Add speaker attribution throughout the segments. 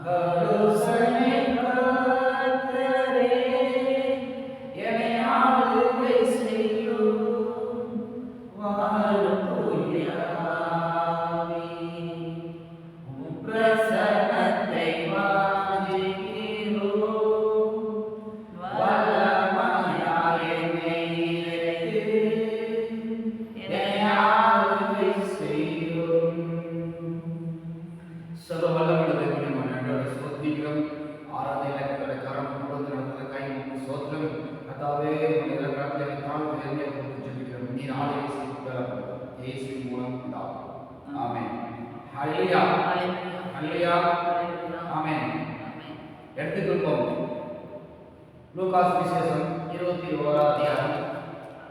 Speaker 1: கருசனை கர்த்தரே என்னை ஆளுகை செய்யும் வாழும் தூயாவே உம் பிரசன்னத்தை வாஞ்சிக்கிறோம் வல்லமையாய் என்னை நிறைத்து என்னை ஆளுகை செய்யும். சர்வ வல்லமையுள்ள தேவனே மன்னோட ஸ்தோத்திரம் ஆராதனை கரம் முழுவதும் நடந்த கை ஸ்தோத்திரம் கர்த்தாவே உம்முடைய கரத்திலே தாழ்ந்து என்னை ஜெபிக்கிறோம் நீர் ஆளுகை செய்யுங்கள் இயேசுவின் மூலம் பிதாவே ஆமென். ஹல்லேலூயா ஹல்லேலூயா ஆமென். எடுத்துக்கொள்வோம் லூக்கா சுவிசேஷம் 21 அதிகாரம்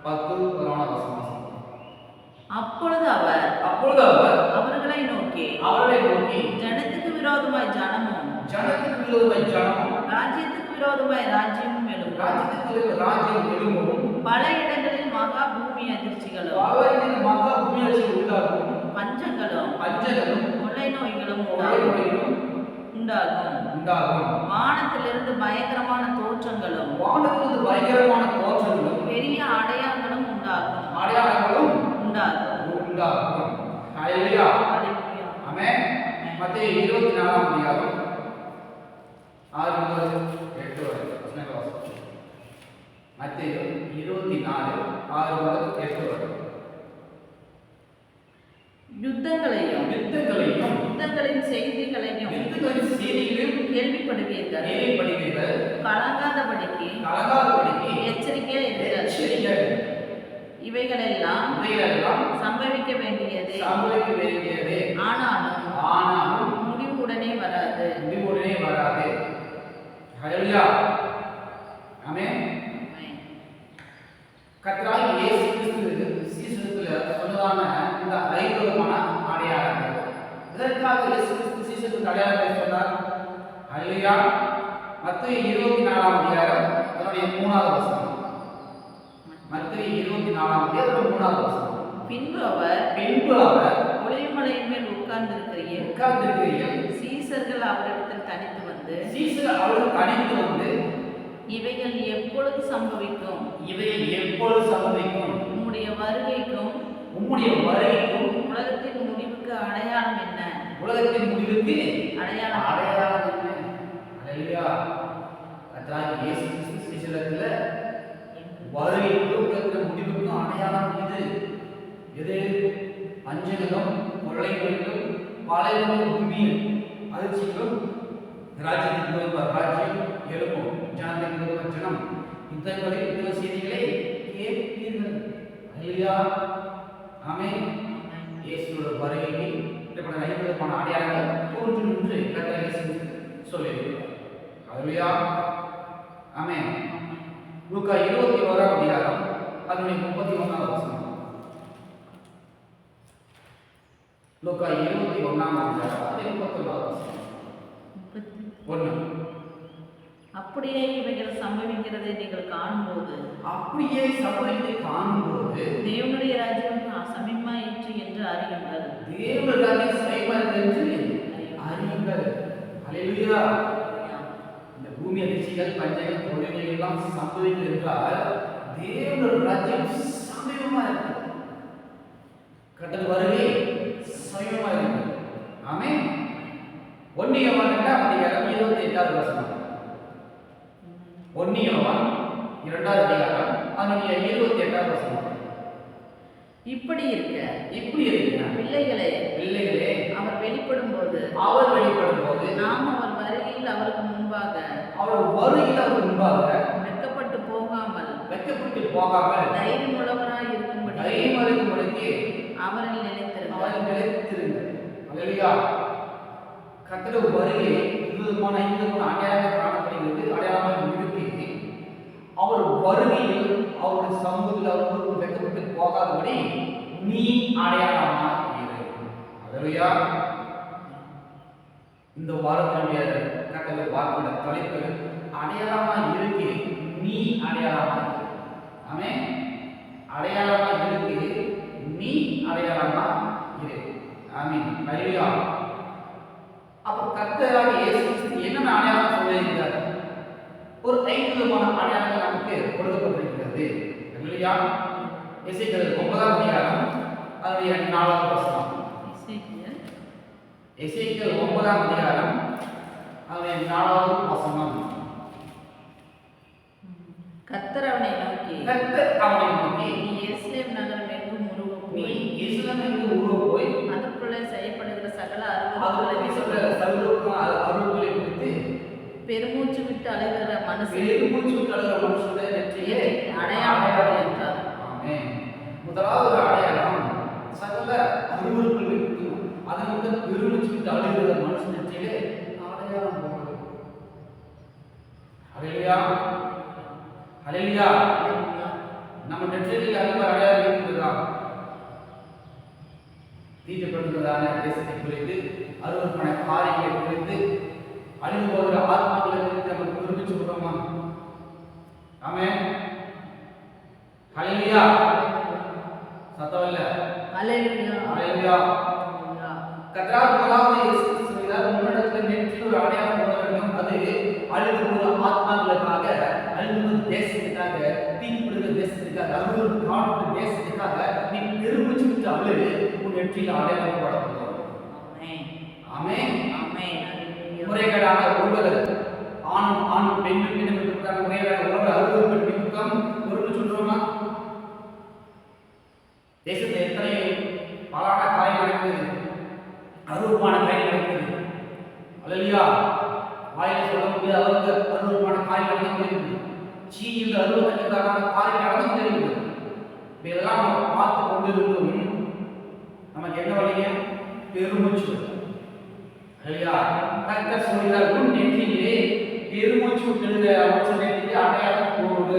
Speaker 1: 10-11 வசனம்.
Speaker 2: அப்பொழுது அவர் அவர்களை நோக்கி ஜனத்துக்கு விரோதமாய் ஜனமும் ராஜ்யத்துக்கு விரோதமாய் ராஜ்யமும் எழும்பும் பல இடங்களில் மகா பூமி அதிர்ச்சிகளும் பஞ்சங்களும் கொள்ளை நோய்களும் உண்டாகும். வானத்திலிருந்து பயங்கரமான தோற்றங்களும் பெரிய அடையாளங்களும் உண்டாகும்.
Speaker 1: ஹல்லேலூயா ஆமென். மத்தேயு 24 அதிகாரம் 6 முதல் 8 வரை வசனங்கள் வாசிப்போம். மத்தேயு 24 6 முதல் 8 வரை.
Speaker 2: யுத்தங்களையும் யுத்தங்களின் செய்திகளையும் கேள்விப்படுவீர்கள். கலங்காதபடிக்கு எச்சரிக்கையாக இருங்கள். இவைகளெல்லாம் சம்பவிக்க வேண்டியது. ஆனாலும் முடிவு உடனே வராது.
Speaker 1: ஹல்லேலூயா ஆமென். கர்த்தராகிய இயேசு கிறிஸ்து சீசத்துல சொன்னதான இந்த 5 விதமான அடையாளங்கள் இதற்காக இயேசு கிறிஸ்து சீசத்துக்கு அடையாளங்களை சொன்னார். ஹல்லேலூயா. மத்தேயு 24 அதிகாரம் அதனுடைய 3வது வசனம். மத்தேயு 24 அதிகாரம் 3வது வசனம்.
Speaker 2: பின்பு அவர் ஒலிவமலையின் மேல் உட்கார்ந்திருக்கிறீர்கள். சீசர்கள் அவரிடத்தில் தனித்து வந்து இவைகள் எப்பொழுது சம்பவிக்கும்? உம்முடைய வருகைக்கும் உலகத்தின் முடிவுக்கு அடையாளம் என்ன? அடையாளம்
Speaker 1: என்ன? ஹல்லேலூயா. கர்த்தராகிய இயேசு கிறிஸ்து சீசத்துல வருகைக்கும் உலகத்தின் முடிவுக்கும் அடையாளம் எது? பஞ்சங்களும் கொள்ளை நோய்களும் பாலைவனம் பூமியில் அதிர்ச்சிகளும் ராஜ்யம் எழுப்பும் ஜனத்தின் ஜனம் யுத்தங்களில் செய்திகளை கேட்பீர்கள். ஹல்லேலூயா ஆமென். இயேசுவோட வருகைக்கு இப்படி 5 விதமான அடையாளங்கள் தோன்றும் என்று கர்த்தர் சொல்லியிருக்கிறார். ஹல்லேலூயா ஆமென். லூக்கா 21 அதிகாரம் அதனுடைய 31வது வசனம். லூக்கா 21 அதிகாரம் அதனுடைய 31வது வசனம். 1.
Speaker 2: அப்படியே இவைகள் சம்பவிக்கிறதை நீங்கள் காணும்போது தேவனுடைய ராஜ்யம் சமீபமாயிற்று என்று அறியுங்கள்.
Speaker 1: தேவனுடைய ராஜ்யம் சமீபமாயிற்று என்று அறியுங்கள். ஹல்லேலூயா. இந்த பூமி அதிர்ச்சிகள் பஞ்சங்கள் கொள்ளைகள் எல்லாம் சம்பவிக்கும் என்றால் தேவனுடைய ராஜ்யம் சமீபமா இருக்கு. கர்த்தர் வருகை சமீபமா இருக்கு. ஆமென். 1 யோவான் 2:28 வசனம். 1 யோவான் 2 அதிகாரம் அதனுடைய 28 வசனம்.
Speaker 2: இப்படி இருக்க பிள்ளைகளே அவர் வெளிப்படும் போது நாம் அவர் வருகையில் அவருக்கு முன்பாக வெட்கப்பட்டு போகாமல் தைரியம் உள்ளவராய் இருக்கும்படி அவரில் நிலைத்திருங்கள்.
Speaker 1: ஹல்லேலூயா. கர்த்தருடைய வருகை விதமான அடையாளங்கள் காணப்படுகிறது. அடையாளமாக இருக்கு. அவர் வருகையில் அவருடைய சமூகத்தில் அவருக்கு வெட்கப்பட்டு போகாதபடி நீ அடையாளமாக இரு. ஹல்லேலூயா. இந்த வாரத்தினுடைய கர்த்தருடைய வார்த்தையோட தலைப்பு அடையாளமாக இருக்கு. நீ அடையாளமாக இரு. ஆமென். அடையாளமாக இருக்கு. நீ அடையாளமாக இரு. ஆமென். ஹல்லேலூயா. அப்போ கர்த்தராக இயேசு கிறிஸ்து என்னென்ன அடையாளம் சொல்லியிருக்கிறார்? ஒரு 5 விதமான அடையாளங்கள் நமக்கு கொடுக்கப்பட்டிருக்கிறது. இல்லையா? எசேக்கியேல் 9ஆம் அதிகாரம் அதனுடைய 4வது வசனம். எசேக்கியேல் 9ஆம் அதிகாரம் அதனுடைய 4வது வசனம்.
Speaker 2: கர்த்தர் அவனை நோக்கி
Speaker 1: நீ
Speaker 2: எருசலேம் நகரம் எங்கும்
Speaker 1: உருவ போய்
Speaker 2: அதற்குள்ளே செய்யப்படுகிற சகல
Speaker 1: அருள்களை குறித்து
Speaker 2: பெருமூச்சு விட்டு அழுகிற
Speaker 1: மனுஷனுடைய நெற்றியிலே
Speaker 2: அடையாளம் என்றார்.
Speaker 1: முதலாவது அடையாளம் சகல அருள்கள் குறித்து அதன் முதல் பெருமூச்சு விட்டு அழுகிற மனுஷன் நெற்றியிலே அடையாளம் போடுறது. ஹல்லேலூயா, ஹல்லேலூயா. நம்ம நெற்றியில் அதிக அடையாளம் இருக்கிறதா? தீட்டுப்படுத்துவதான தேசத்தை குறித்து, அருவருப்பான காரியங்களை குறித்து, அழிந்து போகிற ஆத்மாக்களை குறித்து நம்ம குறிப்பிட்டு சொல்றோமா? ஆமென். ஹல்லேலூயா. சத்தம் இல்ல.
Speaker 2: ஹல்லேலூயா,
Speaker 1: ஹல்லேலூயா. கர்த்தர் முதலாவது இயேசு கிறிஸ்து சொல்கிறார், உன்னிடத்தில் நெற்றியில் ஒரு அடையாளம் போட வேண்டும். அது அழிந்து போகிற ஆத்மாக்களுக்காக, அழிந்து போகிற தேசத்துக்காக, தீட்டுப்படுகிற தேசத்துக்காக, அருவருப்பு காணுகிற தேசத்துக்காக நீ பெருமூச்சு விட்டு அழுது உன் நெற்றியில் அடையாளம் போடப்படும். ஆமென், ஆமென். முறைகேடான உறவுகள், ஆணும் பெண்ணும் பெண்ணும் முறைகேடான உறவுகள், அருவருப்பு நிமித்தம் உறவு சொல்றோமா? தேசத்தில் எத்தனை பலான காரியம் நடக்குது, அருவருப்பான காரியம் நடக்குது. அல்லேலூயா. வாயில சொல்ல முடியாது அளவுக்கு அருவருப்பான காரியம் நடந்து கொண்டிருக்கிறது. சீனியில் அருவருப்பான காரியம் நடந்து கொண்டிருக்கிறது. இதெல்லாம் நம்ம பார்த்து கொண்டிருந்தும் நமக்கு என்ன வழிங்க? பெருமூச்சு. அல்லேலூயா. கர்த்தர் சொல்கிறார், உன் நெற்றியிலே பெருமூச்சு விட்டு அவன் நெற்றியிலே அடையாளம் போடு.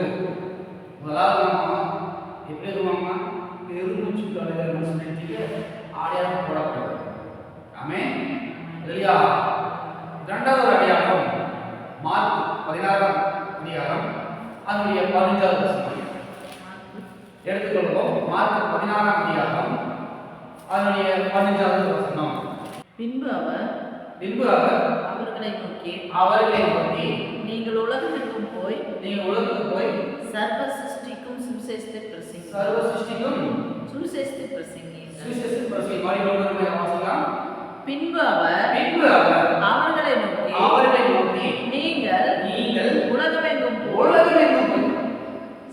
Speaker 1: முதலாவது நம்ம எப்படி இருக்குமாமா? பெருமூச்சு விட்டு அடையாளம் மனுஷன் நெற்றியிலே அடையாளம் போடப்படும். ஆமென். அல்லேலூயா. இரண்டாவது அடையாளம் மார்க் 16ஆம் அதிகாரம் அதனுடைய 15வது வசனம் எடுத்துக்கொள்வோம். மார்க் 16ஆம் அதிகாரம் அதனுடைய 15வது வசனம்.
Speaker 2: பின்பு அவர்
Speaker 1: அவர்களை நோக்கி
Speaker 2: நீங்கள் உலகத்திற்கும் போய் சர்வ சிருஷ்டிக்கும் சுவிசேஷத்தை பிரசங்கியுங்கள். பின்பு அவர் அவர்களை நோக்கி நீங்கள் உலகமெங்கும் போய்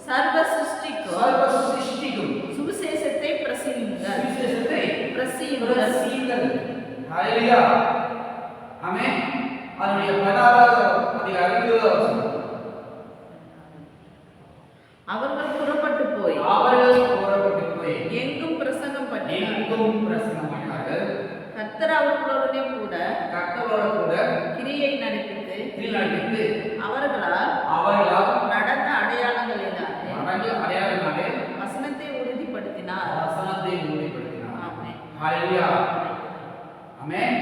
Speaker 2: சர்வ சிருஷ்டிக்கும் சுவிசேஷத்தை பிரசங்கியுங்கள்.
Speaker 1: ஹல்லேலூயா. ஆமென். அதனுடைய 16வது அதிகாரம் 20வது வசனம்.
Speaker 2: அவர்கள் புறப்பட்டு போய் எங்கும் பிரசங்கம் பண்ணார்கள். கர்த்தர் அவர்களோட கூட கிரியை நடப்பித்து அவர்களால் நடந்த அடையாளங்களினாலே வசனத்தை உறுதிப்படுத்தினார். ஆமென்.
Speaker 1: ஹல்லேலூயா. ஆமென்.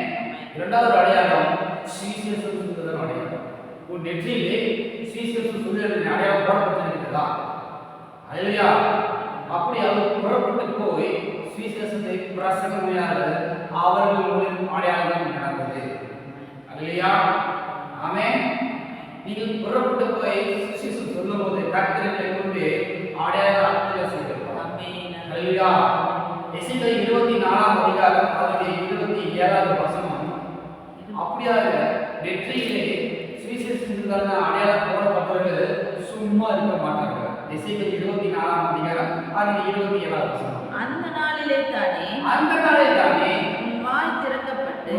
Speaker 1: இரண்டாவது அடையாளம் சுவிசேஷம் சொல்லுகிற அடையாளம். உன் நெற்றியிலே சுவிசேஷம் சொல்லுகிற அடையாளம் போடப்பட்டிருக்கிறதா? ஹல்லேலூயா. அப்படி அவர் புறப்பட்டு போய் சுவிசேஷத்தை பிரசங்கம் செய்தார்கள். அவர்கள் மூலம் அடையாளம் நடந்தது. ஹல்லேலூயா. ஆமென். நீங்கள் புறப்பட்டு போய் சுவிசேஷம் சொல்லும்போது கர்த்தரை கொண்டு அடையாளத்தை செய்கிறார்.
Speaker 2: ஆமென்.
Speaker 1: ஹல்லேலூயா. எசேக்கியேல் 24ஆம் அதிகாரம் அதனுடைய 27வது வசனம். அப்படியாக நெற்றியிலே சுவிசேஷத்திற்கான அடையாளம் போடப்பட்டவர்கள் சும்மா இருக்க மாட்டார்கள். எசேக்கியேல் 24ஆம் அதிகாரம் அதனுடைய 27வது வசனம்.
Speaker 2: அந்த நாளிலே தானே உன் வாய் திறக்கப்பட்டு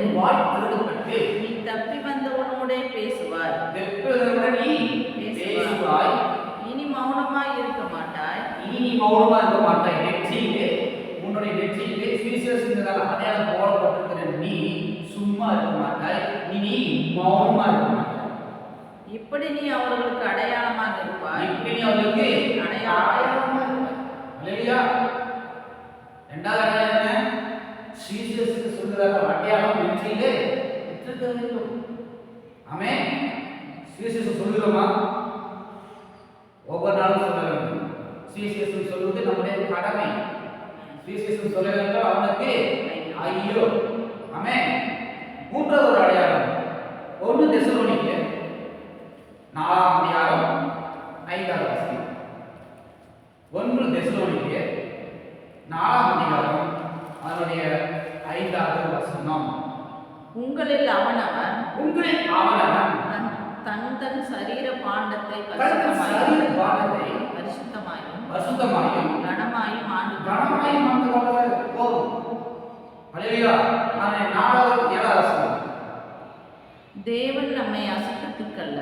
Speaker 2: நீ தப்பி வந்தவனோடே பேசுவாய். இனி மௌனமாய் இருக்க மாட்டாய்.
Speaker 1: நெற்றியிலே உன்னுடைய நெற்றியிலே சுவிசேஷத்திற்கான அடையாளம் போடப்பட்டிருக்கிற நீ சும்மா இருக்க மாட்டாய். இனி மௌனமா இருக்க மாட்டாய்.
Speaker 2: இப்படி நீ அவர்களுக்கு அடையாளமாக இருப்பாய்.
Speaker 1: அடையாளமா இருப்பாய். அல்லேலூயா. இரண்டாவது அடையாளம் என்ன? சுவிசேஷத்தை சொல்லுகிற அடையாளம் நெற்றியிலே இருக்க வேண்டும். ஆமென். சுவிசேஷம் சொல்லுகிறோமா? ஒவ்வொரு நாளும் சொல்ல வேண்டும். சுவிசேஷம் சொல்வது நம்முடைய கடமை. சுவிசேஷம் சொல்ல வேண்டும் அவனுக்கு ஐயோ. ஆமென். மூன்றாவது ஒரு அடையாளம் 1 தெசலோனிக்கேயர் 4ஆம் அதிகாரம் 5வது வசனம். 1 தெசலோனிக்கேயர் 4ஆம் அதிகாரம் அதனுடைய 5வது வசனம்.
Speaker 2: உங்களில் அவனவன் தன் தன் சரீர பாண்டத்தை பரிசுத்தமாயும் கனமாயும் ஆண்டு
Speaker 1: போதும். ஹல்லேலூயா. நாலாவது 7வது வசனம்.
Speaker 2: தேவன் நம்மை அசுத்தத்துக்கல்ல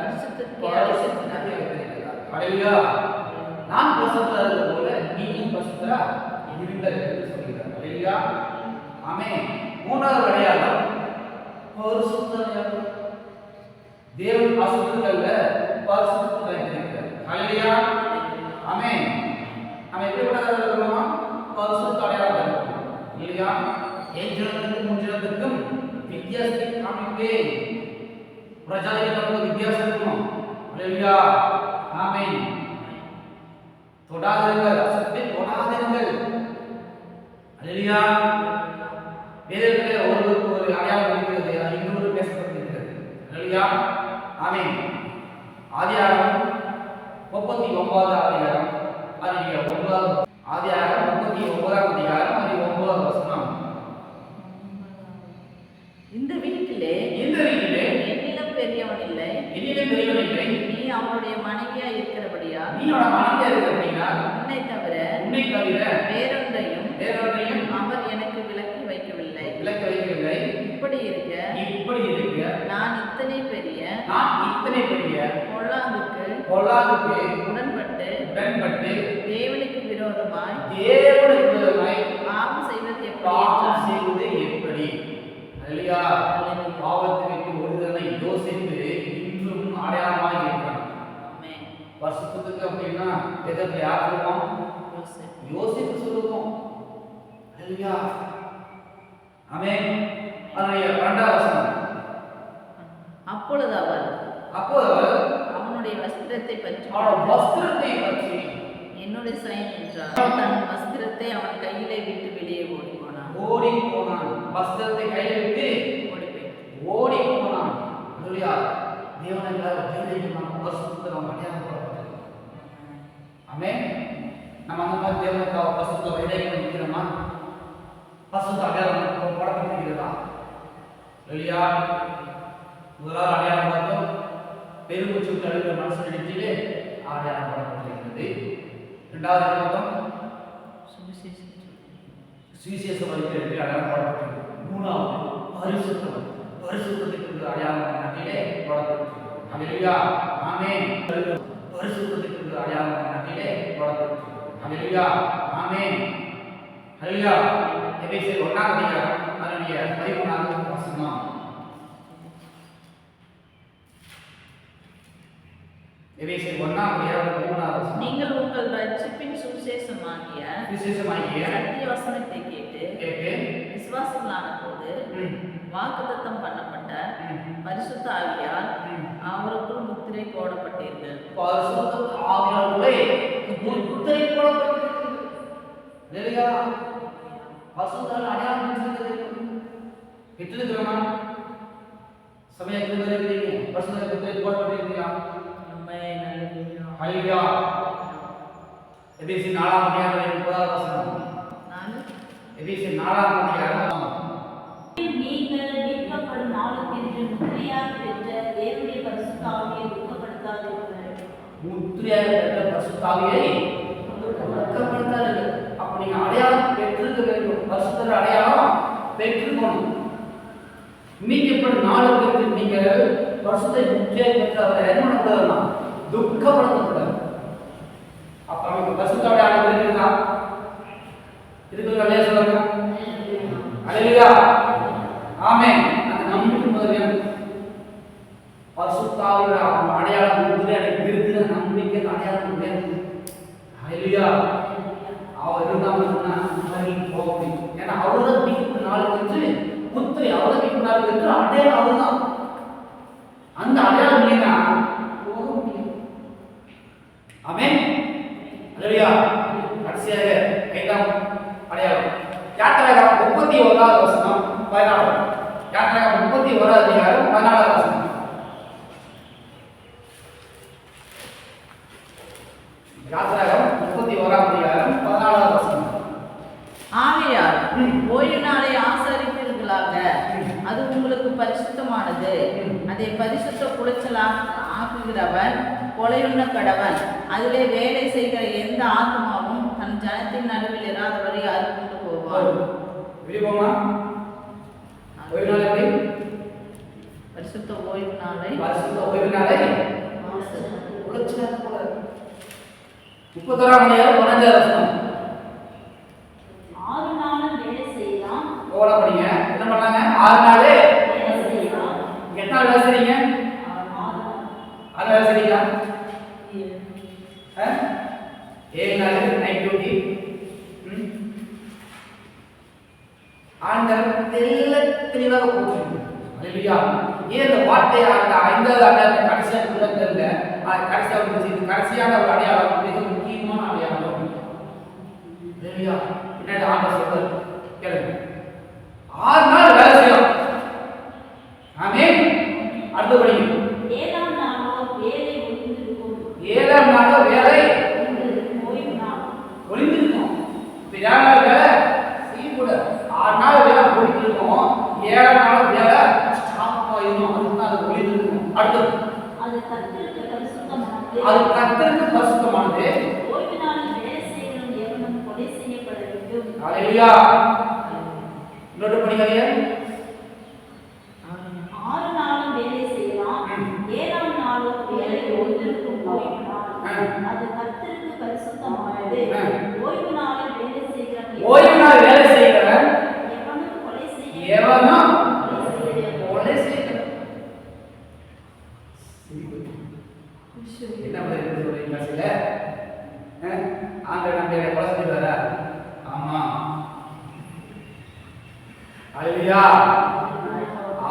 Speaker 2: பரிசுத்தத்துக்கே அழைத்திருக்கிறார்.
Speaker 1: ஹல்லேலூயா. நான் பரிசுத்தரா இருக்கிறது போல நீயும் பரிசுத்தரா இருங்கள் என்று சொல்கிறார். ஹல்லேலூயா. ஆமென். மூன்றாவது அடையாளம் பரிசுத்தம். தேவன் அசுத்தத்துக்கல்ல பரிசுத்தத்தை வைத்திருக்கிறார். ஹல்லேலூயா. ஆமென். நாம எப்படிப்பட்டவர்களாக இருக்கிறோமா? பரிசுத்த அடையாளம் இருக்கிறோம். இல்லையா? ஏஞ்சனத்துக்கும் முன்ஜனத்துக்கும் வித்தியாசத்தை காண்பிப்பேன். பிரஜாதிகளுக்கு வித்தியாசம் இருக்கும். ஹல்லேலூயா. ஆமென். தொடாதிருங்கள், அசுத்தத்தை தொடாதிருங்கள். ஹல்லேலூயா. வேதத்திலே ஒருவருக்கு ஒரு அடையாளம் இருக்கிறது, இன்னொரு பேசப்பட்டிருக்கிறது. ஹல்லேலூயா. ஆமென். ஆதியாகமம் 39வது அதிகாரம் அதிகாரம் 9வது ஆதியாகமம் 39ஆம் அதிகாரம் 9வது வசனம்.
Speaker 2: இந்த வீட்டிலே என்னிலும் பெரியவன் இல்லை, நீ அவனுடைய மனைவியா இருக்கிறபடியா உன்னை தவிர வேறொன்றையும் அவர் எனக்கு விலக்கி வைக்கவில்லை. இப்படி இருக்க நான் இத்தனை பெரிய பொல்லாங்குக்கு உடன்பட்டு தேவனுக்கு விரோதமாய் பாவம் செய்வது
Speaker 1: எப்படி? ஹல்லேலூயா. பாவத்தை விட்டு ஒருதலை யோசித்து இன்றும் அடையாளமாக இருக்கிறான்.
Speaker 2: ஆமென்.
Speaker 1: பரிசுத்தத்துக்கு அப்படின்னா வேதத்தை யார் சொல்லுவோம்? யோசித்து சொல்லுவோம். ஹல்லேலூயா. ஆமென். அதனுடைய 2வது வசனம்.
Speaker 2: அப்பொழுது அவர் அவனுடைய வஸ்திரத்தை பற்றி என்னுடைய சைன் என்றார். தன் வஸ்திரத்தை அவன் கையிலே விட்டு வெளியே ஓடி போனான்.
Speaker 1: வஸ்திரத்தை கையில் விட்டு ஓடி போனான். ஹல்லேலூயா. தேவனுக்காக பயணிக்கணும். பரிசுத்தம் அடையாளம் போடப்பட்டது. ஆமென். நம்ம அந்த மாதிரி தேவனுக்காக பரிசுத்தம் வைராக்கியம் நிற்கிறோமா? பரிசுத்த அடையாளம் போடப்பட்டிருக்கிறதா? ஹல்லேலூயா. முதலாவது அடையாளம் பார்த்தோம், பெருமூச்சு விட்டு அழுகிற மனுஷன் நெற்றியிலே அடையாளம் போடப்பட்டிருக்கிறது. 2வது பார்த்தோம், சுவிசேஷம் வைத்திருக்கிற அடையாளம் போடப்பட்டிருக்கிறது. 3வது பரிசுத்தத்துக்கு அடையாளம் நட்டிலே போடப்பட்டிருக்கிறது. ஹல்லேலூயா. ஆமென். பரிசுத்தத்துக்கு அடையாளம் நட்டிலே போடப்பட்டிருக்கிறது. ஹல்லேலூயா. ஆமென். ஹல்லேலூயா. எபேசியர் 1ஆம் அதிகாரம் அதனுடைய 13வது வசனம். எபேசியர் 1ஆம் அதிகாரம் 13வது வசனம்.
Speaker 2: நீங்கள் உங்கள் ரட்சிப்பின் சுவிசேஷமாகிய சத்திய வசனத்தை கேட்டு விசுவாசங்களான போது வாக்குத்தத்தம் பண்ணப்பட்ட பரிசுத்த ஆவியால் அவருக்குள் முத்திரை போடப்பட்டீர்கள்.
Speaker 1: பரிசுத்த ஆவியாலே முத்திரை போடப்பட்டீர்கள். ஹல்லேலூயா. பரிசுத்த அடையாளம் பெற்றிருக்கிறோமா? சமயத்தில் இருக்கிறீங்க, பரிசுத்த முத்திரை போடப்பட்டிருக்கீங்களா? ஹல்லேலூயா. எபேசியர் 4ஆம் அதிகாரம் 30வது வசனம். எபேசியர் 4ஆம் அதிகாரம்.
Speaker 3: நீங்கள் மீட்கப்படும் நாளுக்கென்று முத்திரையாக பெற்ற தேவனுடைய பரிசுத்த ஆவியை துக்கப்படுத்தாதீர்கள்.
Speaker 1: முத்திரையாக பெற்ற பரிசுத்த ஆவியை துக்கப்படுத்தாதீர்கள். அப்ப நீங்க அடையாளம் பெற்றிருக்க வேண்டும். பரிசுத்த அடையாளம் பெற்றிருக்கணும். மீட்கப்படும் நாளுக்கென்று நீங்கள் பரிசுத்த முத்திரையாக பெற்றவரை என்ன பண்ணக்கூடாதுன்னா துக்கப்படுத்தக்கூடாது. அப்ப நமக்கு பரிசுத்த அடையாளம் இருக்குதா? இருக்குங்களா? சொல்லுங்க. ஹல்லேலூயா. ஆமென். அந்த நம்பிக்கை முதல்ல பரிசுத்த ஆவியோட அடையாளம் முத்திரை எனக்கு இருக்குது. நம்பிக்கை அடையாளம் வேணும். ஹல்லேலூயா. அவர் இருந்தாங்கன்னா போக முடியும். ஏன்னா அவர்தான் மீட்கப்பட்ட நாளுக்கு முத்திரை, அவர்தான் மீட்கப்பட்ட நாளுக்கு அடையாளம் அவர்தான். அந்த அடையாளம் இல்லைன்னா போக முடியும். ஆமென். ஹல்லேலூயா. கடைசியாக 5ஆம் அடையாளம் யாத்திராகமம் 31வது வசனம். 14. யாத்திராகமம் 31 அதிகாரம் 14 வசனம். யாத்திராகமம் 31 அதிகாரம் 14 வசனம்.
Speaker 2: ஆகையால் ஓய்வு நாளை ஆசரிப்பீர்களாக, அது உங்களுக்கு பரிசுத்தமானது. அதை பரிசுத்த குலைச்சலாக ஆக்குகிறவன் கொலையுண்ண கடவன். அதிலே வேலை செய்கிற எந்த ஆத்மாவும் தன் ஜனத்தின் நடுவில் இராதவரை அறுப்புண்டு போவான்.
Speaker 1: விருப்பமா ஓய்வு நாள் எப்படி?
Speaker 2: பரிசுத்த ஓய்வு நாளை
Speaker 1: பரிசுத்த ஓய்வு நாளை குலைச்சலாக கூடாது. 31 அதிகாரம் 15 வசனம்.
Speaker 3: 6 நாளும் வேலை செய்யலாம்.
Speaker 1: ஓட படிங்க. என்ன பண்ணாங்க? 6 நாளே
Speaker 3: வேலை செய்யலாம்.
Speaker 1: எத்தனை நாள் வேலை செய்றீங்க? 6 வேலை செய்றீங்களா? 7 நாள் நைட் டியூட்டி. ஆண்டவர் தெளிவாக போட்டுருக்கு. அல்லேலூயா. ஏன் இந்த வார்த்தை அந்த 5வது அடையாளத்தை கடைசியா தெரியல. கடைசியா வந்து இது கடைசியான ஒரு அடையாளம், மிக முக்கியமான அடையாளம். அல்லேலூயா. என்ன ஆண்டவர் சொல்றாரு கேளுங்க. 6 நாள் வேலை செய்யலாம். ஆமென். அடுத்தபடி
Speaker 3: 7ஆம் நாளோ வேலை ஒளிந்திருக்கும்.
Speaker 1: 7ஆம் நாளோ வேலை
Speaker 3: ஓய்வு நாள்.
Speaker 1: ஒளிந்திருக்கும். இப்ப 7 நாள் வேலை செய்யக்கூடாது. 6 நாள் வேலை ஒளிந்திருக்கும். 7ஆம் நாள் வேலை ஸ்டாப் ஆயிடும். அதுதான் அது ஒளிந்திருக்கும். அடுத்தது
Speaker 3: அது கர்த்தருக்கு பரிசுத்தமானது.
Speaker 1: அது கர்த்தருக்கு பரிசுத்தமானது.
Speaker 3: ஓய்வு நாளில் வேலை செய்கிறவன் எவனும் கொலை செய்யப்பட வேண்டும்.
Speaker 1: அல்லேலூயா. நோட் பண்ணிக்கங்க.
Speaker 3: 6 நாளும் வேலை செய்யலாம். 7ஆம் நாளோ வேலை ஒளிந்திருக்கும் ஓய்வு நாள். அது கர்த்தருக்கு பரிசுத்தமானது. ஓய்வு நாளில் வேலை செய்கிறவன்
Speaker 1: ஓய்வு நாள் வேலை செய்கிறவன்
Speaker 3: எவனும் கொலை செய்ய
Speaker 1: எவனும்
Speaker 3: கொலை செய்ய
Speaker 1: கொலை செய்கிறவன். என்ன பண்ணுறது சொல்றீங்க கடைசியில? ஆண்டவர் நம்மளை கொலை செய்வாரா? ஆமா. அல்லேலூயா.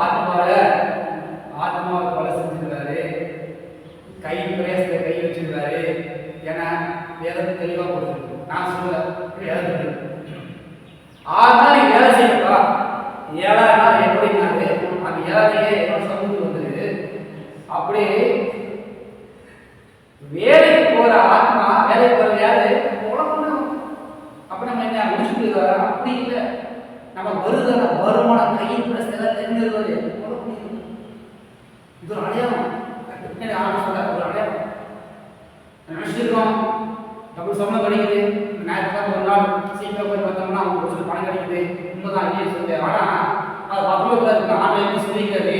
Speaker 1: ஆத்மாவை கொலை செஞ்சிருக்காரு. கை பிரேசத்தை கை வச்சிருக்காரு. ஏன்னா வேதம் தெளிவா கொடுத்துருக்கு. நான் சொல்ல வேதம் 6 நாள் நீ வேலை செய்யப்பா. 7ஆம் நாள் எப்படின்னாரு அந்த 7ாவது என்னோட சமூகத்துக்கு வந்துருக்கு. அப்படி வேலைக்கு போற ஆத்மா வேலைக்கு போற யாரு? உலகம். அப்ப நம்ம என்ன முடிச்சுட்டு அப்படி இல்லை. நம்ம வருமானம் கையில் பிரச்சனை தெரிஞ்சிருக்காரு. இது ஒரு அடையாளம். ஒரு அடையாளம் நினைச்சிருக்கோம். டபுள் சம்பளம் கிடைக்குது. நேரத்தில் ஒரு நாள் சீக்கிரம் போய் பார்த்தோம்னா அவங்க ஒரு சில பணம் கிடைக்குது. உண்மைதான் இல்லையே சொல்லுது. ஆனால் அது 19 இருக்கு. ஆன்லைன் சொல்லிக்கிறது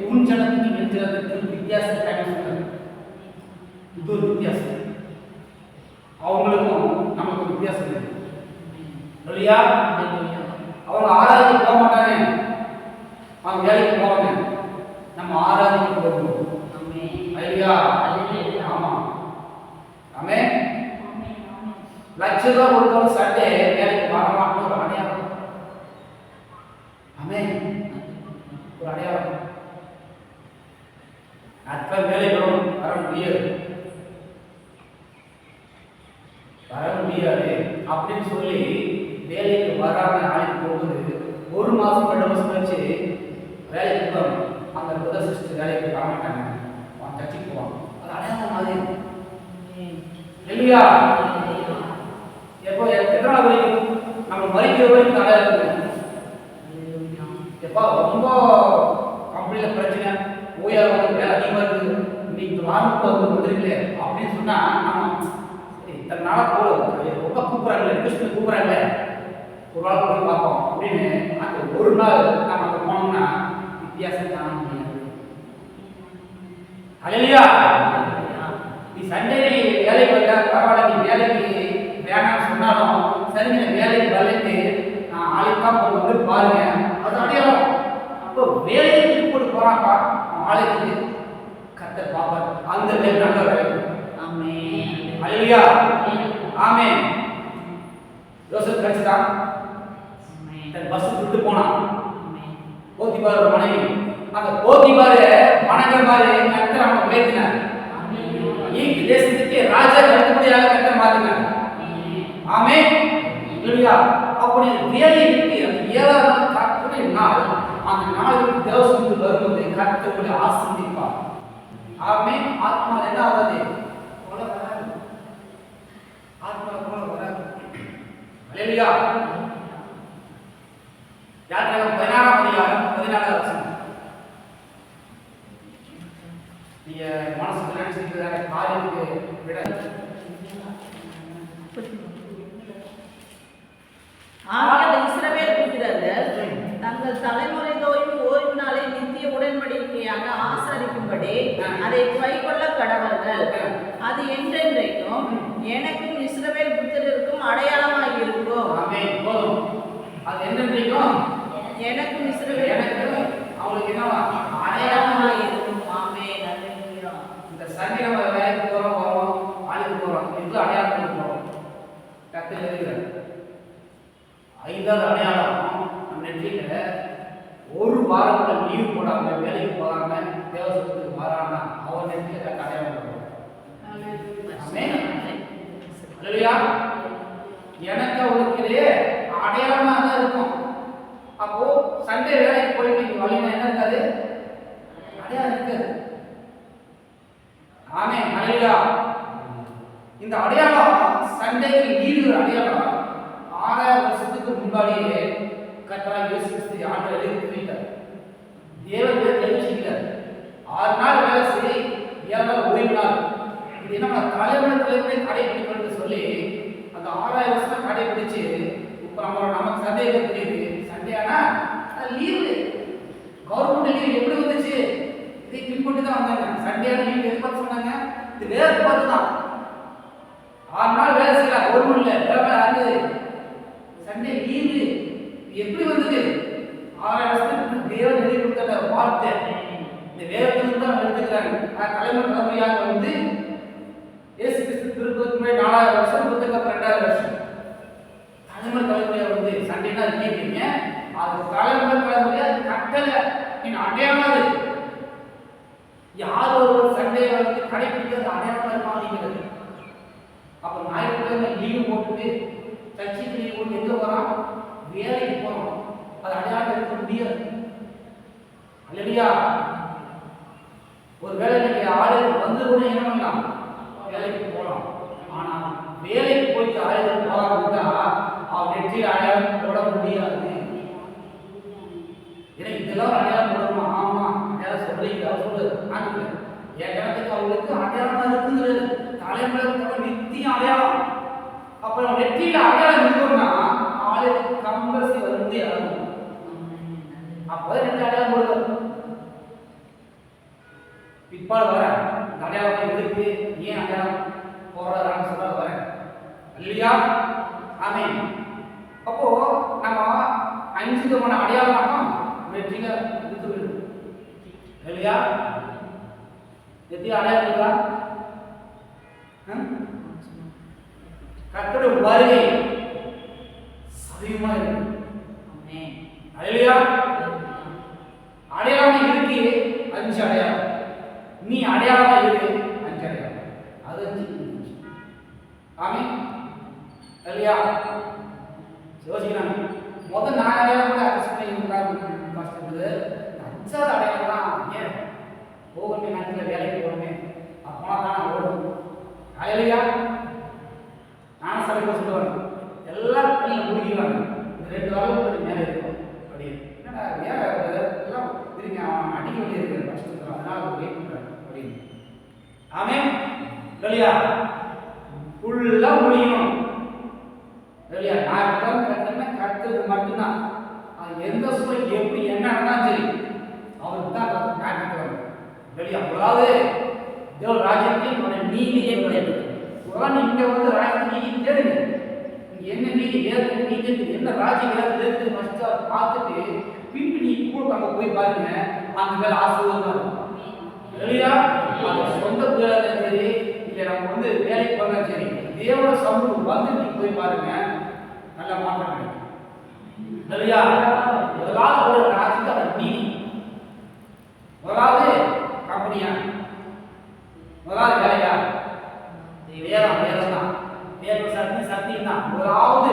Speaker 1: உன் ஜனத்துக்கு என் ஜனத்துக்கு வித்தியாசம் சொல்றாரு. இது ஒரு வித்தியாசம். அவங்களுக்கும் நமக்கு வித்தியாசம் இருக்கு இல்லையா? அவங்க ஆராய்ச்சி போக மாட்டாங்க. அவங்க வேலைக்கு போவாங்க. நம்ம ஆராய்ச்சி போகணும். ஐயா ஆமா. ஆமே. லட்சம் ரூபாய் கொடுத்தவங்க சட்டை வேலைக்கு வர மாட்டோம். ஒரு அடையாளம். ஆமே. ஒரு அடையாளம். அப்ப வேலை வர முடியாது. அப்படின்னு சொல்லி வேலைக்கு வராம ஆளுக்கு போகுது. 1 மாசம் 2 மாசம் கழிச்சு வேலைக்கு போவாங்க. அந்த புத சிஸ்டர் வேலைக்கு வர மாட்டாங்க. அவன் கட்சிக்கு போவாங்க. அது அடையாளம் மாதிரி இல்லையா? எப்போ எத்தனை வரைக்கும் நம்ம மறிக்கிற வரைக்கும் அடையாளம் இருக்கு. எப்போ ரொம்ப கம்பெனியில் பிரச்சனை ஓயாத வேலை அதிகமாக இருக்குது. இன்னைக்கு வாரத்துக்கு வந்து வந்துருக்கல அப்படின்னு சொன்னா நம்ம இத்தனை நாளாக போல ரொம்ப கூப்பிட்றாங்களே, கிருஷ்ணன் கூப்பிட்றாங்களே, ஒரு நாள் போய் பார்ப்போம் அப்படின்னு அந்த ஒரு நாள் நம்ம அங்கே போனோம்னா வித்தியாசம் காண முடியாது. அல்லேலூயா. நீ சண்டே வேலைக்கு வரல பரவாயில்ல, நீ வேலைக்கு வேணாம்னு சொன்னாலும் சரி, நீ வேலைக்கு வரலைக்கு நான் ஆளுக்கா வந்து பாருங்க, அது அடையாளம். அப்போ வேலைக்கு போட்டு போறாப்பா ஆளுக்கு கர்த்தர் பாப்பார். அந்த வேலை நல்ல வேலை.
Speaker 2: ஆமென்.
Speaker 1: அல்லேலூயா. ஆமென். யோசேப் கிடைச்சதான் தன் பஸ் விட்டு போனான். போத்திபார் ஒரு மனைவி, அந்த போத்திபார் வணங்குற மாதிரி கர்த்தர் அவனை உயர்த்தினார். ஈக்கு தேசத்துக்கு ராஜா அடுத்தபடியாக கர்த்தர் மாத்தினார். ஆமென். அல்லேலூயா. அப்படி வேலை விட்டு அந்த 7ஆவது நாள் கர்த்தருடைய நாள். அந்த நாளில் தேவசத்துக்கு வரும்போது கர்த்தர் உங்களை ஆசீர்வதிப்பார். ஆமென். ஆத்மா என்ன ஆகாது, போல வராது, ஆத்மா போல வராது. அல்லேலூயா. யாத்திராகமம் 16ஆம் அதிகாரம் 14ஆவது வசனம். நீங்க மனசுக்கு நினைச்சிருக்கிற காரியத்துக்கு விட
Speaker 2: ஆகையால் இஸ்ரவேல் புத்திரர் தங்கள் தலைமுறை தோறும் ஓய்வு நாளை நித்திய உடன்படிக்கையாக ஆசரிக்கும்படி அதை கைக்கொள்ள கடவர்கள். அது என்றென்றைக்கும் எனக்கும் இஸ்ரவேல் புத்திரருக்கும் அடையாளமாக இருக்கும்.
Speaker 1: ஆமென். போதும். அது என்னன்றீங்களோ
Speaker 2: எனக்கும் இஸ்ரவேல்
Speaker 1: எனக்கு அவங்களுக்கு என்னவா
Speaker 2: அடையாளமாக இருக்கும். ஆமென். அல்லேலூயா.
Speaker 1: இந்த சண்டை நம்ம வேலைக்கு போறோம், வரோம், ஆளுக்கு போறோம், இது அடையாளம் போறோம். கத்து எழுதுகிறார். 5வது அடையாளம், நம்ம நெற்றியில ஒரு வாரத்தில் லீவ் போடாம வேலைக்கு போகாம தேவசத்துக்கு வராம அவர் நெற்றியில கட்ட அடையாளம் போடுவோம். அல்லேலூயா. எனக்கு அவளுக்கு அடையாளமா தான் இருக்கும். அப்போ சண்டே வேலைக்கு போயிட்டு நீங்க வழினா என்ன இருக்காது, அடையாளம் இருக்காது. ஆமென். அல்லேலூயா. இந்த அடையாளம் சண்டேக்கு லீவு அடையாளம் 6000 வருஷத்துக்கு முன்னாடியே கர்த்தராகிய இயேசு கிறிஸ்து ஆண்டவர் எழுதிட்டார். தேவன் தெரிவிச்சிட்டார். 6 நாள் வேலை செய், 7 நாள் ஓய்வு நாள். இது நம்ம தலைமுறை கடைபிடிக்கணும்னு சொல்லி அந்த 6000 வருஷம் கடைபிடிச்சு இப்போ நமக்கு சந்தேகம் தெரியுது. சண்டே ஆனா லீவு, கவர்மெண்ட் லீவ் எப்படி வந்துச்சு, இதை பின்பற்றி தான் வந்தாங்க. சண்டே லீவ் எது பார்த்து சொன்னாங்க, இது வேற பார்த்து தான். 6 நாள் வேலை செய்யலாம் கவர்மெண்ட்ல, வேலை அது சண்டே லீவு எப்படி வந்தது? 6000 வருஷத்துக்கு தேவன் எழுதி கொடுத்த வார்த்தை இந்த வேதத்துல தான் எடுத்துக்கிறாங்க. தலைமுறையாக வந்து இயேசு கிறிஸ்து திருப்பதிக்கு முன்னாடி 4000 வருஷம், திருப்பதிக்கு அப்புறம் 2000 வருஷம். தலைமுறையாக வந்து சண்டேனா லீவுங்க. அது தலைமுறையாக கட்டளை அடையாளம். யார் ஒரு சண்டே வந்து கடைபிடிக்கிறது அடையாளமாக மாறிக்கிறது. அப்போ ஞாயிற்றுக்கிழமை லீவு போட்டுட்டு சர்ச்சைக்கு லீவு போட்டு எங்க போறோம், வேலைக்கு போறோம். அது அடையாளம் இருக்க முடியாது. அல்லேலூயா. ஒரு வேலை நீங்க ஆளுக்கு வந்து கூட என்ன பண்ணலாம், வேலைக்கு போகலாம். ஆனா வேலைக்கு போயிட்டு ஆளுக்கு போகாம அவன் நெற்றியில் அடையாளம் போட முடியாது. ஏன்னா இதெல்லாம் அடையாளம் போடணுமா? ஆமா, அடையாளம் சொல்றீங்க, சொல்லு நாட்டுல என் இடத்துக்கு அவங்களுக்கு அடையாளமா இருக்குங்கிறது தலைமுறை நித்திய அடையாளம். அப்புறம் நெற்றியில அடையாளம் இருக்கணும்னா ஆளுக்கு கம்பல்சரி வந்து இறங்கும். அப்போதான் நெற்றி அடையாளம் போடுவார். பிற்பாடு வர இந்த அடையாளம் இருக்கு, ஏன் அடையாளம் போடுறான்னு சொல்ல வரேன். இல்லையா? ஆமென். அப்போ நம்ம 5 விதமான அடையாளம் வெற்றில இருக்கு. இல்லையா? எத்தி அடையாளம் இருக்கா? கர்த்தருடைய வருகை சமீபமா இருக்கு.
Speaker 2: ஆமென்.
Speaker 1: அல்லேலூயா. அடையாளம் இருக்கு 5 அடையாளம். நீ அடையாளமா இருக்கு 5 அடையாளம். அது 5. ஆமென். அல்லேலூயா. யோசிக்கிறாங்க. முதல் 4 அடையாளம் கூட அக்செப்ட் கஷ்டப்படுது. 5வது அடையாளம் தான் ஏன் போகணுமே, நாட்டில் வேலைக்கு போகணுமே, அப்பா தான் ஓடும். அல்லேலூயா. நானும் சபைக்கு சொல்லுவாங்க, எல்லாம் கையில் முடிக்கிறாங்க. 2 வாரம் மேலே இருக்கும். அப்படி என்னடா வேலை எல்லாம் திரும்பி அவன் அடிக்க வேண்டிய இருக்கிற கஷ்டத்தில் அதனால வெயிட் பண்ணுறாங்க அப்படின்னு. ஆமென். இல்லையா? ஃபுல்லாக முடியணும். இல்லையா? நான் கற்றுனா கற்றுறது மட்டும்தான். அது எந்த சூழல் எப்படி என்ன நடந்தாலும் சரி அவருக்கு தான் காட்டிக்கிறாங்க. இல்லையா? அதாவது தேவ ராஜ்யத்தில் நீதி எப்படி இங்க வந்து ராஜ்யத்தை நீதி தேடுங்க. இங்க என்ன நீதி வேறு நீதி என்ன ராஜ்யம் வேறு ஃபர்ஸ்ட் பார்த்துட்டு பின்பு நீ கூட அங்கே போய் பாருங்க, அந்த மேல ஆசீர்வாதம் இருக்கும். இல்லையா? சொந்த வேலை சரி இல்லை நம்ம வந்து வேலைக்கு போனாலும் சரி தேவ சமூகம் வந்து நீ போய் பாருங்க, நல்ல மாற்றம் கிடைக்கும். இல்லையா? முதலாவது ஒரு ராஜ்யத்தை அவர் நீதி, முதலாவது கம்பெனியா, முதலாவது வேலையா, வேதம் வேதம் தான், வேத சக்தி தான். முதலாவது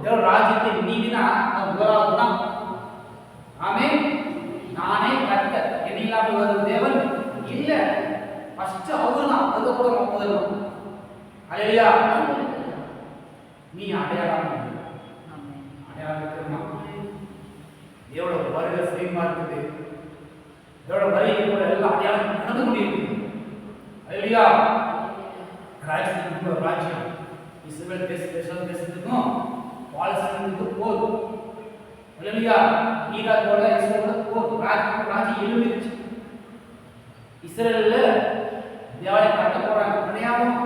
Speaker 1: தேவ ராஜ்யத்தின் நீதினா அது முதலாவது தான். ஆமென். நானே கர்த்தர், என்னில்லாமல் வரும் தேவன் இல்ல. ஃபர்ஸ்ட் அவர்தான், அதுக்கப்புறம் நம்ம முதல்வன். ஹalleluya. நீ அடையாளம் இருக்கிறமா? எவ்வளவு வருக செய்யுமா இருக்குது, எவ்வளவு வரைக்கும் கூட எல்லாம் அடையாளம் நடந்து முடியுது. ஹalleluya. ராஜ்யம் ராஜ்யம் இஸ்ரவேல் தேசத்துக்கும் பாலஸ்தீனத்துக்கும் போதும். ஹalleluya. ஈராக்கோட இஸ்ரவேலோட போதும். ராஜ்யம் எழும்பிடுச்சு. இஸ்ரவேல்ல தேவாலயம் கட்ட போறாங்க. அடையாளம்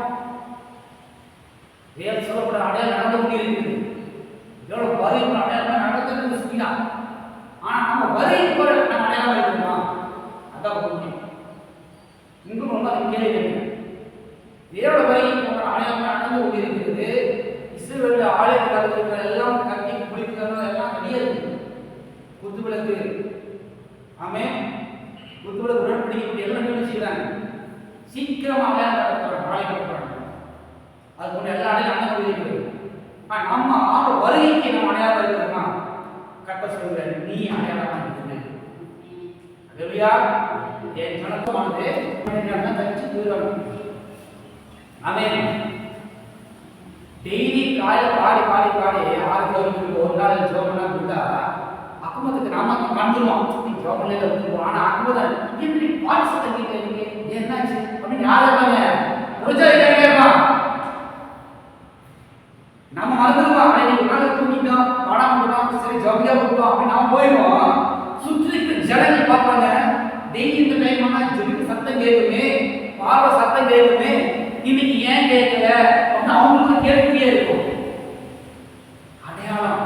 Speaker 1: வேல் சொல்லப்பட அடையாளம் நடந்து கொண்டிருக்குது. எவ்வளவு வரைக்கும் அடையாளம் நடந்துட்டு ஸ்பீடா. ஆனா நம்ம வரைக்கும் கூட நம்ம அடையாளம் இருக்குமா? அதான் முக்கியம். இன்னும் ரொம்ப கேள்வி கேட்கிறேன். எவ்வளவு வரைக்கும் அடையாளம் நடந்து கொண்டிருக்கிறது. இஸ்ரவேல் ஆலயம் கட்டுறவங்க எல்லாம் கட்டி குளிக்கிறவங்க எல்லாம் ரெடியா இருக்கு. குத்து விளக்கு, ஆமென், குத்து விளக்கு உடன்படிக்கை எல்லாம் நினைச்சுக்கிறாங்க. சீக்கிரமா அடையாளம் கட்டுறாங்க, ஆலயம் கட்டுறாங்க. அது போன்ற எல்லா அடையாளம் நடந்து கொண்டிருக்கிறது. நம்ம ஆண்டு வருகைக்கு நம்ம அடையாளம் இருக்கிறோமா? கட்ட சொல்ற நீ அடையாளம் இருக்கிறது. ஹalleluya. என் ஜனமானது தச்சு போயிடுவாங்க. ஆமென். டெய்லி காலையில பாடி பாடி பாடி 6 கிலோமீட்டருக்கு ஒரு நாள் ஜோமனா இருந்தா அக்குமத்துக்கு நாம கண்டுருவோம். ஜோமனில இருக்கும். ஆனா அக்குமதான் இப்படி பாடி சத்தம் கேட்கறீங்க, என்னாச்சு அப்படின்னு யாருமே புரிஞ்சுக்கிறீங்களா? நம்ம மறந்துடுவோம். அன்னைக்கு ஒரு நாள் தூங்கிட்டோம், பாடம் பண்ணிட்டோம், சரி ஜோபியா போட்டோம் அப்படின்னு நாம போயிடுவோம். சுற்றி இருக்கிற ஜனங்கள் பார்ப்பாங்க, டெய்லி இந்த டைம் ஆனா ஜொலிக்கு சத்தம் கேட்குமே, பார்வை சத்தம் கேட்குமே, இன்னைக்கு ஏன் கேட்கல அப்படின்னு அவங்களுக்கு கேள்வியே இருக்கும். அடையாளம்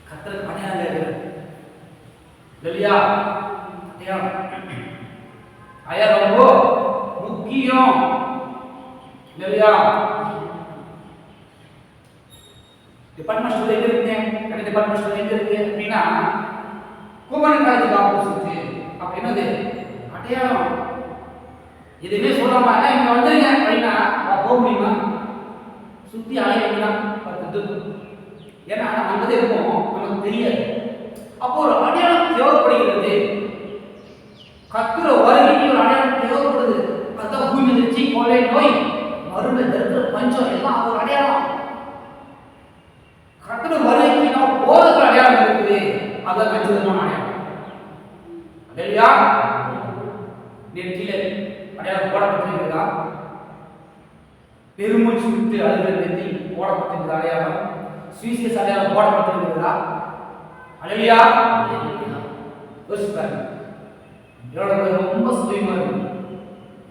Speaker 1: கர்த்தருக்கு அடையாளம் இருக்கு இல்லையா? அடையாளம் ரொம்ப முக்கியம் இல்லையா? டிபார்ட்மெண்ட் ஸ்டோர் எங்க இருக்கு? கரெக்ட் டிபார்ட்மெண்ட் ஸ்டோர் எங்க இருக்கு அப்படின்னா கோமன் காலேஜ் ஆப்போசிட். அப்ப என்னது அடையாளம்? எதுவுமே சொல்லாம இங்க வந்துருங்க அப்படின்னா போக முடியுமா? சுத்தி அலைவீங்களா? 10 ஏன்னா நம்ம அங்கதான் இருப்போம், நமக்கு தெரியாது. அப்போ ஒரு அடையாளம் தேவைப்படுகிறது. கத்துற வருகைக்கு ஒரு அடையாளம் தேவைப்படுது. அதுதான் பூமி அதிர்ச்சி, கொலை, நோய், வறுமை, தரித்திரம், பஞ்சம் எல்லாம் ஒரு அடையாளம். கத்துற வருகைக்கு நம்ம போறதுக்கு அடையாளம் இருக்குது. அதான் கச்சிதமான அடையாளம். இல்லையா? நெற்றியில அடையாளம் போடப்பட்டிருக்கிறதா? பெருமூச்சு விட்டு அழுகிற நெற்றி போடப்பட்டிருக்கிற அடையாளம், சுவிசேஷ அடையாளம் போடப்பட்டிருக்கிறதா? அல்லையா? யோசிப்பாரு. ரொம்ப சுயமா இருக்கு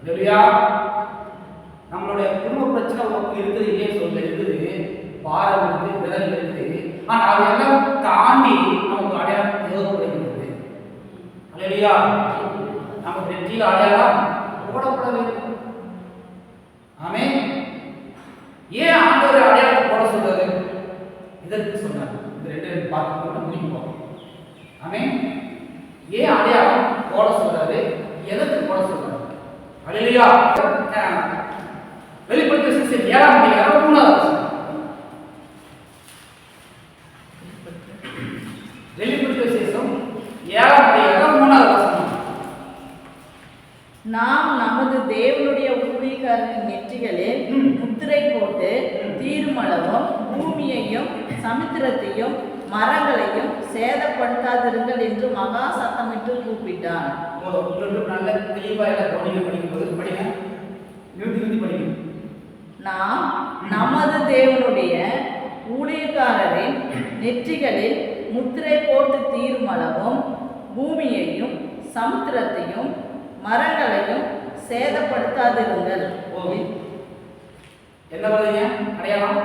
Speaker 1: இல்லையா? நம்மளுடைய குடும்ப பிரச்சனை இருக்குது, இல்லையே சொல்ல இருக்குது, பாரம் இருக்குது, விதல் இருக்குது. ஆனா அதையெல்லாம் தாண்டி நமக்கு அடையாளம் தேவைப்படுகிறது. அல்லையா? நம்ம நெற்றியில் அடையாளம் போடப்பட வேண்டும். ஆமென். ஏன் ஆண்டவர் அடையாளம் போட சொல்றாரு? இதற்கு சொன்னார். இந்த ரெண்டு பார்த்து முடிப்போம். ஆமென். ஏன் அடையாளம் போட சொல்றாரு? எதற்கு போட சொல்றாரு? அல்லேலூயா. வெளிப்படுத்தின விசேஷம் 7ஆம் அதிகாரம் 3ஆவது வசனம். வெளிப்படுத்தின விசேஷம் 7ஆம் அதிகாரம் 3ஆவது வசனம்.
Speaker 2: நாம் நமது தேவனுடைய ஊழியக்காரரின் நெற்றிகளில் முத்திரை போட்டு தீர்மளவும் பூமியையும் சமுத்திரத்தையும் மரங்களையும் சேதப்படுத்தாதிருங்கள் என்று மகா சத்தமிட்டு கூப்பிட்டான்.
Speaker 1: நல்ல தெளிவாக படிக்கும்போது படிங்க, நிறுத்தி படிங்க.
Speaker 2: நாம் நமது தேவனுடைய ஊழியக்காரரின் நெற்றிகளில் முத்திரை போட்டு தீர்மளவும் பூமியையும் சமுத்திரத்தையும் மரங்களையும் சேதப்படுத்தாதிருங்கள்.
Speaker 1: என்ன பண்ணுறீங்க? அடையாளம்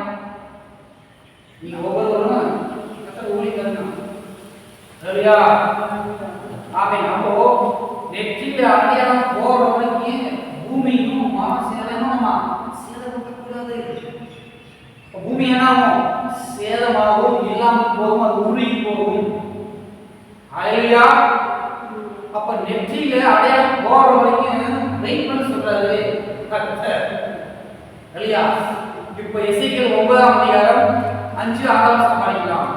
Speaker 1: நீங்க ஒவ்வொருவரும் ஊழியக்காரன் சரியா? ஆமென். அப்போ நெற்றியில அடையாளம் போற வரைக்கும் பூமியும் சேதமா சேதப்படக்கூடாது. பூமி என்னாகும்? சேதமாகவும் இல்லாமல் போகும், அது உருகி போகும். அல்லேலூயா. அப்ப நெற்றியில அடையாளம் போற வரைக்கும் வெயிட் பண்ண சொல்றாரு கர்த்தர். இல்லையா? இப்ப எசேக்கியேல் 9ஆம் அதிகாரம் 5-6 படிக்கலாம்.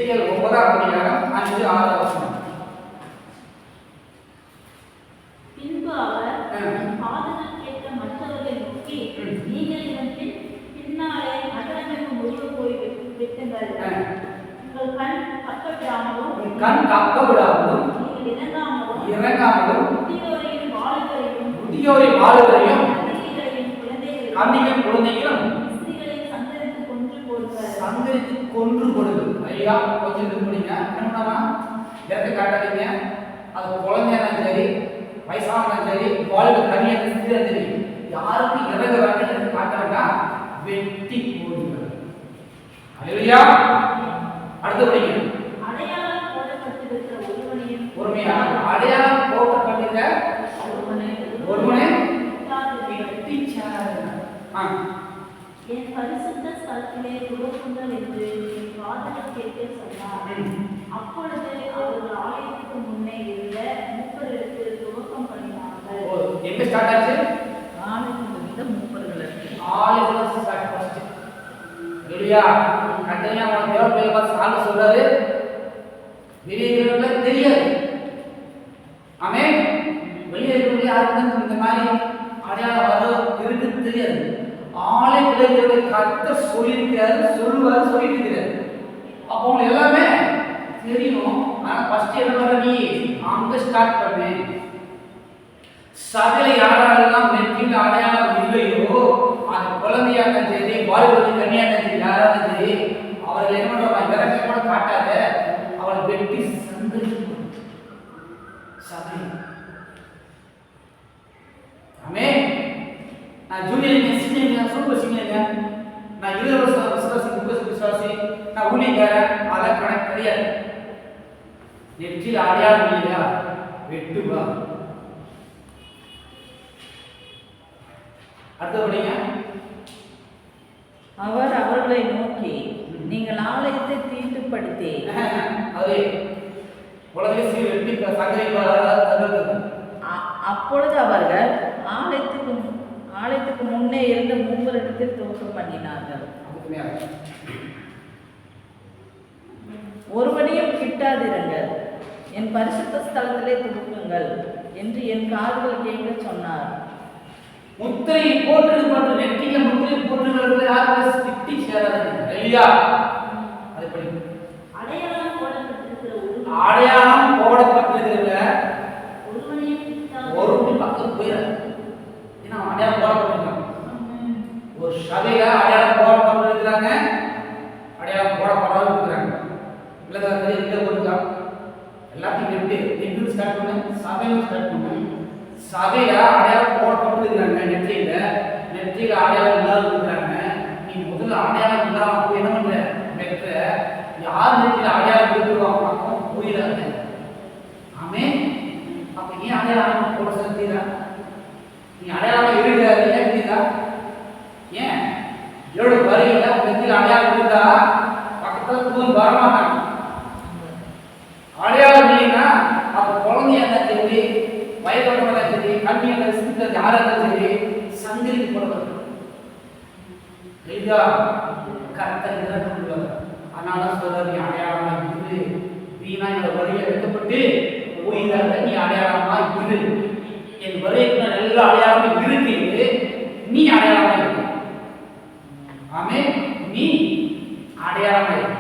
Speaker 1: எசேக்கியேல் 9:5-6.
Speaker 3: பின்பு அவர் காதுகள் கேட்ட மற்றவர்களை நோக்கி, நீங்கள் இதன் பின்னாலே நகரங்களுக்கு முழுவ போய் வெட்டுங்கள். உங்கள் கண் தப்பவிடாமலும் நீங்கள் இறங்காமலும் முதியோரின் வாலிபரையும் கன்னிகையின் குழந்தைகளும் சந்தரித்து கொன்று கொடுங்கள். ஐயா கொஞ்சம் இது பண்ணிங்க, என்ன பண்ணாமா இறக்க காட்டாதீங்க. அது குழந்தையாலும் சரி, வயசானாலும் சரி, வாலிப கன்னியாக இருந்தாலும் சரி, யாருக்கும் இறங்க வேண்டாம் காட்டாட்டா வெட்டி போடுங்கள். அல்லேலூயா. அடுத்து படிங்க. அடையாளம் போடப்பட்டிருக்கிற
Speaker 1: ஒருமையா அடையாளம் போடப்பட்டிருக்கிற ஒருவனே
Speaker 3: என் பரிசுத்த ஸ்தலத்திலே துவக்குங்கள் என்று என் காதுகள் கேட்க சொன்னார். அப்பொழுது அவர்கள் ஆலயத்துக்கு முன்னே இருந்த மூப்பருக்கு துவக்கம் பண்ணினார்கள்.
Speaker 1: எங்க ஸ்டார்ட் ஆச்சு?
Speaker 2: ஆலயத்துக்கு இருந்த மூப்பர்கள்
Speaker 1: ஆலயத்துல ஸ்டார்ட் ஃபர்ஸ்ட். இல்லையா? கண்டனியா அவன் தேவன் மேல பார்த்து சாமி சொல்றாரு, வெளியேறவங்களுக்கு தெரியாது. ஆமென். வெளியேறவங்க யாருக்கும் இந்த மாதிரி அடையாளம் வரும் இருக்குன்னு தெரியாது. ஆலயத்திலே கர்த்தர் சொல்லியிருக்கிறாரு, சொல்லுவாரு, சொல்லிட்டு இருக்கிறாரு. அப்போ உங்களுக்கு எல்லாமே தெரியும். ஆனா ஃபர்ஸ்ட் என்ன பண்ற, நீ அங்க ஸ்டார்ட் பண்ணு. சபையில யாரெல்லாம் நெற்றியில் அடையாளம் இல்லையோ, அந்த குழந்தையாக சரி, வாலிபர்கள் கன்னியாக சரி, யாராலும் சரி, அவர்கள் என்ன பண்றாங்க, இறக்க கூட காட்டாத, அவளை வெட்டி சந்தரிச்சு சபை. ஆமென். நான் ஜூனியர் சீனியர் சூப்பர் சீனியர், நான் 20 வருஷம் விசுவாசி, 30 விசுவாசி, நான் ஊழியக்காரன், அதெல்லாம் கணக்கு கிடையாது. நெற்றியில் அடையாளம் இல்லையா, வெட்டுவா. அடுத்தபடிங்க,
Speaker 2: அவர் அவர்களை நோக்கி, நீங்கள் ஆலயத்தை தீட்டுப்படுத்தி
Speaker 1: அதே உலகில் சீர் வெட்டி சங்கரிப்பார்.
Speaker 2: அப்பொழுது அவர்கள் ஆலயத்துக்கு முன்னே இருந்த மூவரிடத்தில் துவக்கம் பண்ணினார்கள். ஒருவனையும் கிட்டாதிருங்கள், என் பரிசுத்த ஸ்தலத்திலே துவக்குங்கள் என்று என் காதுகள் கேட்க சொன்னார்.
Speaker 1: முத்திரை போட்டு நெற்றியில முத்திரை போட்டுகிறது யாரும் சிட்டி சேராது. இல்லையா? அது படி
Speaker 3: அடையாளம் போடப்பட்டிருக்கிற
Speaker 1: ஒரு பக்கம் போயிடாது. ஏன்னா அடையாளம் போடப்பட்டிருக்காங்க. ஒரு சபையில அடையாளம் போடப்பட்டிருக்கிறாங்க, அடையாளம் போடப்படாம இருக்கிறாங்க. இல்லை கொடுக்கா எல்லாத்தையும் எப்படி எங்கு ஸ்டார்ட் பண்ண, சபையில ஸ்டார்ட் பண்ண. சபையில அடையாளம் போடப்பட்டிருக்கிறாங்க, நெற்றியில அடையாளம் இல்லாத இருக்கிறாங்க. நீ முதல்ல அடையாளம் இல்லாம போய் என்ன பண்ற, பெற்ற யார் நெற்றியில அடையாளம் இருக்கிறோம் அப்போ போயிடாது. ஆமே. அப்ப ஏன் அடையாளம் போட சொல்றீங்க? நீ அடையாளம் இருக்கிறாரு ஏன் ஏன் ஏழு வரையில நெற்றியில அடையாளம் இருந்தா பக்கத்துல தூண் வரமாட்டாங்க. அடையாளம் இல்லைன்னா அப்ப குழந்தையா இருந்தாலும் சரி, வயதோட சரி, கல்வியாக சிந்தது யாரா இருந்தாலும் சரி, சங்கிலிக்கு போடுவாங்க. கர்த்தர் இறக்குவாங்க. அதனால சொல்றாரு, அடையாளமா இரு, வீணா இந்த வரியில வைக்கப்பட்டு போயிடாத, நீ அடையாளமா இரு. என் வரைக்கு எல்லா அடையாளமும் இருக்கு, நீ அடையாளமா இருக்கு. ஆமே, நீ அடையாளமா இருக்கு.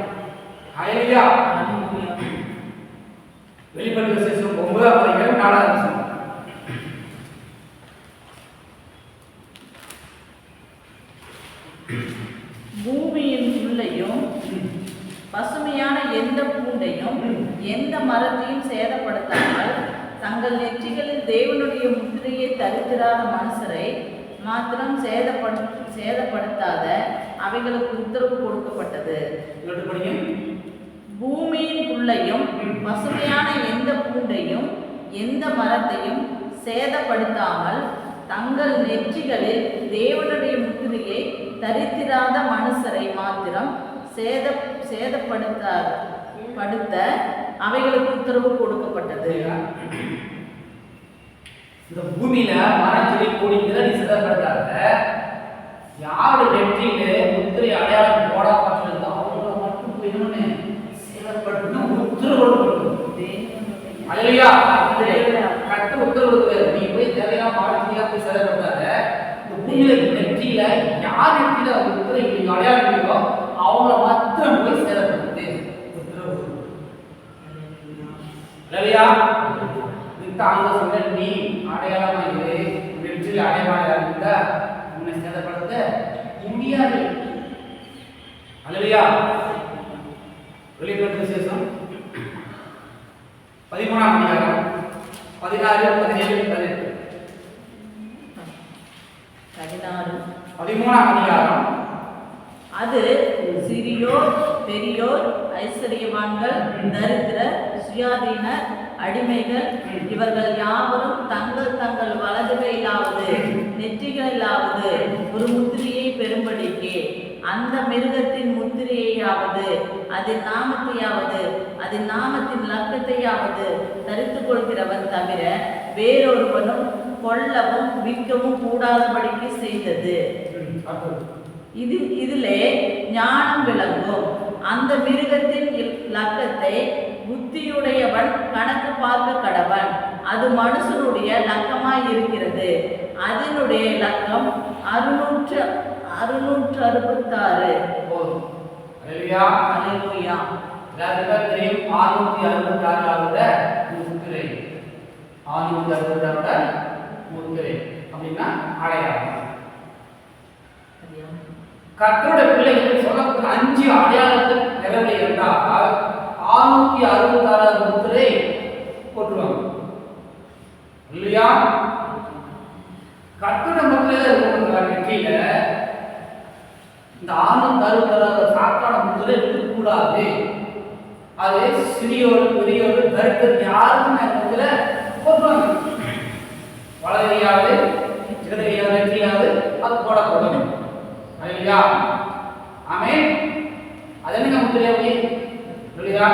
Speaker 1: ஹல்லேலூயா. வெளிப்படுத்தின விசேஷம் 9:4.
Speaker 2: பூமியின் புல்லையும் பசுமையான எந்த பூண்டையும் எந்த மரத்தையும் சேதப்படுத்தாமல் தங்கள் நெற்றிகளில் தேவனுடைய முத்திரையை தரித்திராத மனுஷரை மாத்திரம் சேதப்படுத்தாத அவைகளுக்கு உத்தரவு கொடுக்கப்பட்டது. பூமியின் புல்லையும் பசுமையான எந்த பூண்டையும் எந்த மரத்தையும் சேதப்படுத்தாமல் தங்கள் நெற்றிகளில் தேவனுடைய முத்திரையை தரித்திராத மனுஷரை மாத்திரம் சேதப்படுத்த அவைகளுக்கு உத்தரவு கொடுக்கப்பட்டது.
Speaker 1: இந்த பூமியில மரம் செடி கொடிகளை நீ சேதப்படுத்தாத. யாரு நெற்றியில முத்திரை அடையாளம் போடப்பட்டிருந்தோ அவங்கள மட்டும் போய் சேதப்படுத்த
Speaker 3: அல்லேலூயா. கர்த்தர் உத்தரவு, நீ போய் தேவையான வாழ்க்கையா போய் சேரப்படாத. இந்த பூமியில நெற்றியில யார் நெற்றியில உத்தரவு நீங்க அடையாளம் இருக்கோ அவங்கள மாத்திரம் போய் சேரப்படுது உத்தரவு. அல்லேலூயா. தாங்க சொன்ன நீ அடையாளமா இரு, நெற்றியில அடையாளமா இருந்தா உன்னை சேதப்படுத்த முடியாது. அல்லேலூயா. வெளிப்படுத்தின விசேஷம் 13ஆம் அதிகாரம் 16, 17, 18. 13ஆம் அதிகாரம்.
Speaker 2: அது சிறியோர் பெரியோர் ஐஸ்வர்யவான்கள் தரித்திரர் சுயாதீனர் அடிமைகள் இவர்கள் யாவரும் தங்கள் தங்கள் வலது கையிலாவது நெற்றிகளிலாவது ஒரு முத்திரையை பெறும்படிக்கு அந்த மிருகத்தின் முத்திரையாவது அதன் நாமத்தையாவது அதன் நாமத்தின் லக்கத்தையாவது தரித்துக் கொள்கிறவன் தவிர வேறொருவனும் கொல்லவும் விற்கவும் கூடாதபடிக்கு செய்தது. இதிலே ஞானம் விளங்கும். அந்த மிருகத்தின் லக்கத்தை புத்தியுடையவன் கணக்கு பார்க்க கடவன். அது மனுஷனுடைய லக்கமாய் இருக்கிறது. அதனுடைய லக்கம் 666.
Speaker 3: அல்லேலூயா.
Speaker 2: அல்லேலூயா.
Speaker 3: எல்லாத்துக்கும் 666 முத்திரை. 666 முத்திரை அப்படின்னா அடையாளம். கர்த்தருடைய பிள்ளைகள் சொல்லக்கூடிய 5 அடையாளத்தில் நிறைவேறி இருந்தால் 666 முத்திரை போட்டுருவாங்க. இல்லையா? கர்த்தருடைய முத்திரையில இருக்கிற நெற்றியில இந்த 666 சாத்தான முத்திரை இருக்கக்கூடாது. அது சிறியோர் பெரியோர் தரித்திரர் யாருக்கும் முத்திரை போட்டுருவாங்க. வலதையாவது இடதையாவது நெற்றியாவது அது போடக்கூடாது. அல்லேலூயா. ஆமென். அதென்ன முத்திரை அப்படி? அல்லேலூயா.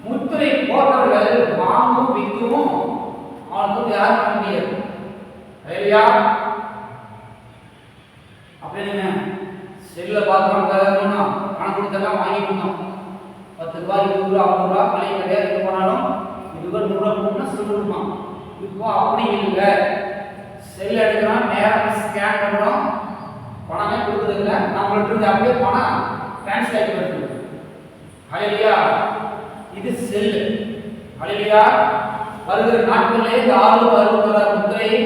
Speaker 3: முத்திரை போட்டவர்கள் வாங்கவும் விற்கவும் அவனுக்கு யாரும் பண்ண முடியாது. அல்லேலூயா. அப்படின்னு செல்ல பார்க்கணும் பணம் கொடுத்தெல்லாம் வாங்கிக்கணும். 10 ரூபாய் 20 ரூபா 50 ரூபா பழைய கிடையாது. எது போனாலும் இது 100 ரூபா கொடுத்தா சொல்லுமா. இப்போ அப்படி இல்லை. செல் எடுக்கிறோம், நேரம் ஸ்கேன் பண்ணுறோம், பணமே கொடுக்குறது இல்லை. நம்மள்ட்ட இருந்து அப்படியே பணம் டிரான்ஸ்ஃபர் ஆகி வருது. அல்லேலூயா. இது செல். அல்லேலூயா. வருகிற நாட்களிலே இந்த 666 முத்திரையை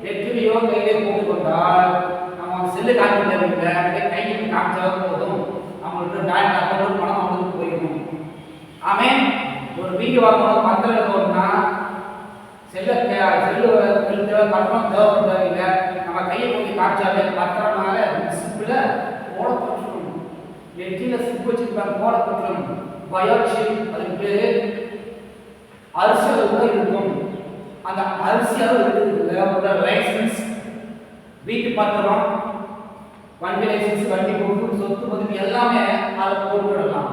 Speaker 3: வெற்றிலையோ கையிலே போட்டுக் கொண்டால் நம்ம செல்லு காமிக்க தேவையில்லை. கையில் காமிச்சாலும் போதும். நம்மள்ட்ட டாக்டர் அக்கௌண்ட் பணம் அவங்களுக்கு போயிடும். ஆமென். ஒரு வீடு வாங்கணும், பத்திரம் இருக்கணும்னா செல்லு தேவை, பத்திரம் தேவைப்படுறதில்லை. நம்ம கையை போய் காமிச்சாலே பத்திரம்னால சிப்பில் போடப்பட்டுரும். நெற்றியில சிப்பு வச்சுருப்பாங்க, போடப்பட்டுரும். பயோஷிப் அதுக்கு பேர். அரிசி அளவு தான் இருக்கும். அந்த அரிசி அளவு இருக்குது. லைசன்ஸ், வீட்டு பத்திரம், வண்டி லைசன்ஸ், வண்டி பொருள், சொத்து பதிவு எல்லாமே அதை போட்டு விடலாம்.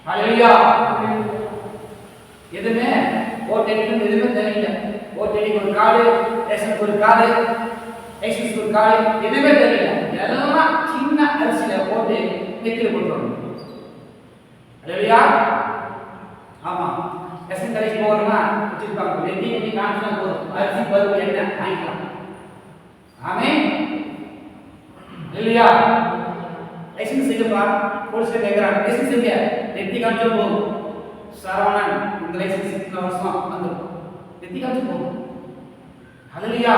Speaker 3: அல்லேலூயா. எதுவுமே ஓட்டடிக்கு எதுவுமே தெரியல. ஓட்டடிக்கு ஒரு கார்டு, லைசன்ஸ் ஒரு கார்டு, லைசன்ஸ் ஒரு கார்டு, எதுவுமே தெரியல. எல்லாம் சின்ன அரிசியில போட்டு நெத்தியில் போட்டுருவோம். அல்லேலூயா. ஆமா. லைசன்ஸ் கடைக்கு போகணும்னா வச்சிருப்பாங்க. நெத்தி காமிச்சா போதும். அரிசி பருப்பு எண்ணெய் வாங்கிக்கலாம். ஆமென். அல்லேலூயா. லைசன்ஸ் செய்யப்பா போலீஸ்ல கேட்கறாங்க. லைசன்ஸ் எங்க? நெத்தி காமிச்சா போதும். சரவணன் இந்த லைசன்ஸ் இத்தனை வருஷம் வந்துடும். நெத்தி காமிச்சா போதும். அல்லேலூயா.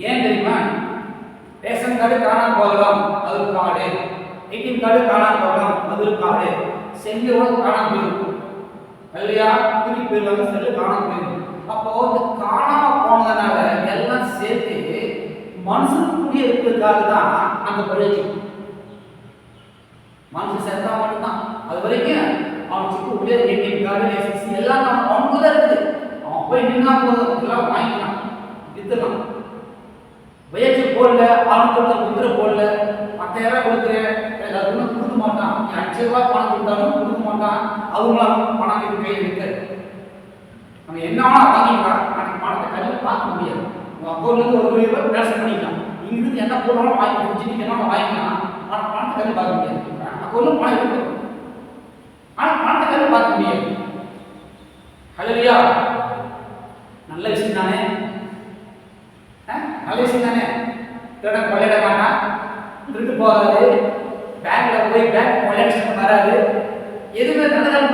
Speaker 3: ஏன் தெரியுமா? ரேஷன் கார்டு காணாம போகலாம், அது ஒரு கார்டு. ஏடிஎம் கார்டு காணாம போகலாம், அது ஒரு கார்டு. செல்லோட காணாம போயிடும். அல்லேலூயா. திருப்பி போயிடுவாங்க, செல்லு காணாம போயிடும். அப்போ இந்த காணாம போனதுனால எல்லாம் சேர்த்து மனுஷனுக்குள்ளே இருக்கிறதுக்காக தான் அந்த பயிற்சி. மனுஷன் சேர்த்தா மட்டும்தான் அது வரைக்கும் அவன் சுக்கு உள்ளே ஏடிஎம் கார்டு, லைசன்ஸ் எல்லாம் அவனுக்கு தான் இருக்குது. அவன் போய் நின்னா போதும், எல்லாம் வாங்கிக்கலாம், வித்துக்கலாம். வயசு போடல, அவனுக்கு முத்திரை போடல, 10,000 கொடுக்குறேன் எல்லாருக்கும் கொடுக்க மாட்டான். 5 ரூபாய் பணம் கொடுத்தாலும் கொடுக்க மாட்டான். அவங்களாம் பணம் இது கையில் இருக்காது. நம்ம என்ன வேணா வாங்கிக்கலாம், ஆனால் பணத்தை கையில் பார்க்க முடியாது. உங்கள் அக்கௌண்ட்லேருந்து ஒரு ரூபாய் பேச பண்ணிக்கலாம். இங்கிருந்து என்ன போடுறாலும் வாங்கி முடிச்சுட்டு என்ன வாங்கிக்கலாம், ஆனால் பணத்தை கையில் பார்க்க முடியாது. அக்கௌண்ட்ல பணம் இருக்கு, ஆனால் பணத்தை கையில் பார்க்க முடியாது. ரியாக்ஷன் வராது. எதுவுமே நடக்காது.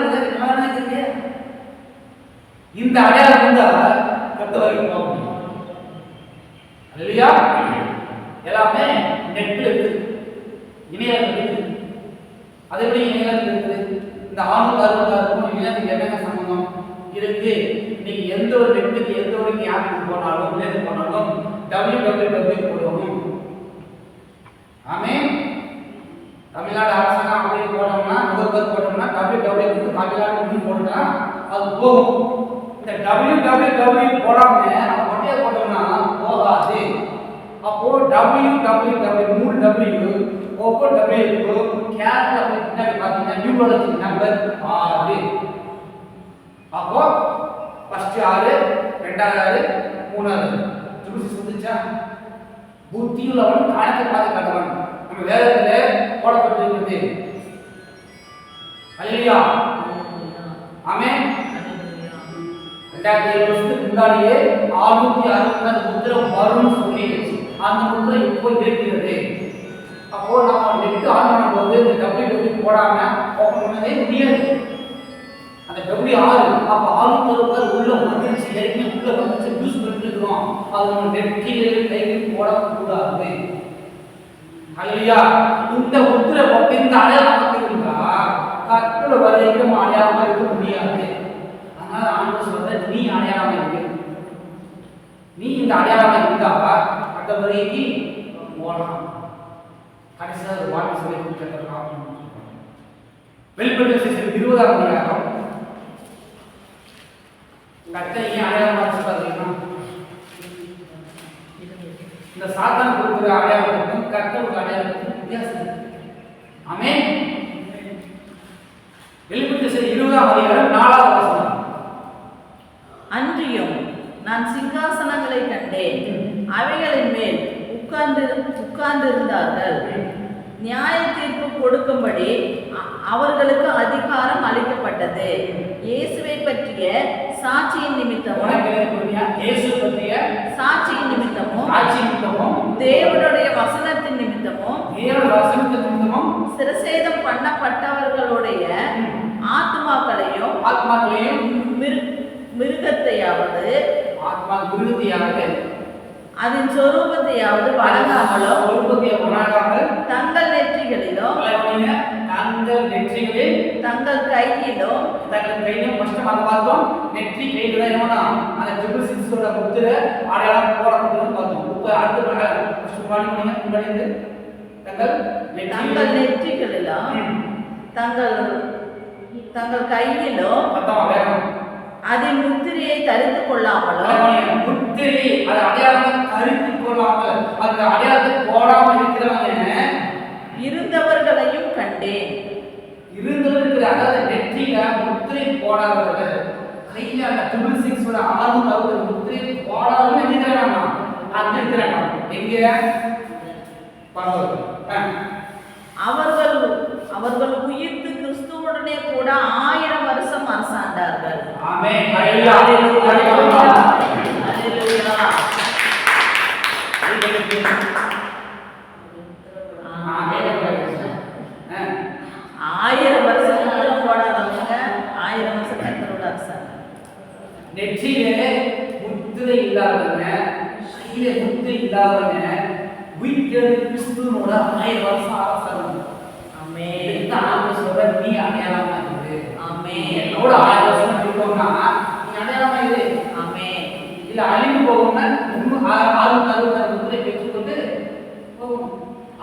Speaker 3: இந்த அடையாளம் இருந்தா கத்த வரைக்கும் போக முடியும். இல்லையா? எல்லாமே நெட்ல இருக்குது, இணையத்தில் இருக்குது. அது எப்படி இணையத்தில் இருக்குது? இந்த 666க்கும் இணையத்துக்கு என்னங்க சம்பந்தம் இருக்கு? நீங்க எந்த ஒரு நெட்டுக்கு எந்த ஒரு ஆப்புக்கு போனாலும் எது போனாலும் www போடணும். ஆமென். தமிழ்நாடு அரசாங்கம் அப்படி போட்டோம்னா முதல்வர் போட்டோம்னா www தமிழ்நாடு போட்டோம்னா அது போகும். இந்த www போடாம நம்ம ஒட்டே போட்டோம்னா போகாது. அப்போ www மூணு w ஒவ்வொரு w கேரளா பின்னாடி பார்த்தீங்கன்னா நியூமராலஜி நம்பர் 6. அப்போ ஃபர்ஸ்ட் 6, ரெண்டாவது 6, மூணாவது ஜூஸ் வந்துச்சா? புத்தியுள்ளவன் காணத்தை பார்த்து காட்டுவான். நம்ம வேதத்திலே போடப்பட்டிருக்கிறது. அல்லேலூயா, ஆமென். 2007 வருஷத்துக்கு முன்னாடியே 666 முத்திரை வரும்னு சொல்லிடுச்சு. அந்த முத்திரை இப்போ இருக்கிறது. அப்போ நம்ம நெட் ஆன் பண்ணும்போது இந்த www போடாம ஓபன் பண்ணவே முடியாது. அந்த w6 அப்ப 6 உள்ள வந்துருச்சு, ஏற்கனவே உள்ள வந்துச்சு, யூஸ் பண்ணிட்டு இருக்கோம். அது நம்ம நெட்ல கையில் போடக்கூடாது. அல்லேலூயா. இந்த முத்திரை போட்டு இந்த அடையாளம் இருந்தா கர்த்தர் வரைக்கும் அடையாளமா இருக்க முடியாது. அதனால ஆண்டவர் சொல்ற நீ அடையாளமா இருக்கு. நீ இந்த அடையாளமா இருந்தா கர்த்தர் வரைக்கும் போலாம். கடைசியா ஒரு வார்த்தை சொல்லி கொடுத்துருக்காங்க. வெளிப்படுத்தல் விசேஷம் 20ஆம் அதிகாரம். கர்த்தர் ஏன் அடையாளமா சொல்றாருன்னா இந்த சாத்தான் கொடுக்கிற அடையாளத்துக்கும் கர்த்தருடைய அடையாளத்துக்கும் வித்தியாசம் இருக்கு. ஆமென். வெளிப்படுத்தல் விசேஷம் 20ஆம் அதிகாரம் 4வது வசனம்.
Speaker 2: அன்றியும் நான் சிங்காசனங்களை கண்டேன், அவைகளின் மேல் உட்கார்ந்திருந்தார்கள். நியாய தீர்ப்பு கொடுக்கும்படி அவர்களுக்கு அதிகாரம் அளிக்கப்பட்டது. இயேசுவை பற்றிய சாட்சியின் நிமித்தமும் தேவனுடைய வசனத்தின் நிமித்தமும் சிரசேதம் பண்ணப்பட்டவர்களுடைய ஆத்மாக்களையும் மிருகத்தையாவது அதன் சொரூபத்தையாவது வணங்காமலும் தங்கள் நெற்றிகளிலும் தங்கள் கையிலும்
Speaker 3: கஷ்டமாக பார்த்தோம். நெற்றி கையில அந்த 666 முத்திரை அடையாளம் போடப்பட்டதுன்னு பார்த்தோம். இப்போ அடுத்த
Speaker 2: தங்கள் நெற்றிகளிலும் தங்கள் கையிலும் அதன் முத்திரையை தரித்து கொள்ளாமலும்
Speaker 3: முத்திரை அது அடையாளத்தை தரித்து கொள்ளாமல் அந்த அடையாளத்தை போடாமல் இருக்கிறவங்க
Speaker 2: இருந்தவர்களையும் கண்டேன்.
Speaker 3: இருந்தவர்கள் அதாவது நெற்றியில முத்திரை போடாதவர்கள், கையில அந்த 666 6 முத்திரை போடாதவங்க இருக்கிறாங்க. அது இருக்கிறாங்க எங்க
Speaker 2: அவர்கள் உயிர்த்து கிறிஸ்துவுடனே கூட 1000 வருஷம் அரசாண்டார்கள்.
Speaker 3: ஆமென்.
Speaker 2: ஹல்லேலூயா. 1000 வருஷம் போடாதவங்க 1000 வருஷம் கர்த்தரோட அரசாங்க.
Speaker 3: நெற்றியிலே முத்திரை இல்லாதவங்க, கையில முத்திரை இல்லாதவங்க உயிர்த்தெழுந்த கிறிஸ்துவோட 1000 வருஷம் அரசாங்க. ஆமென். ஆண்டவர் சொல்ற நீ அடையாளமா இரு. ஆமென். என்னோட 1000 வருஷம் இருக்கோம்னா நீ அடையாளமா இரு. ஆமென். இல்ல அழிந்து போகும்னா 666 முத்திரை பெற்றுக்கொண்டு போகும்.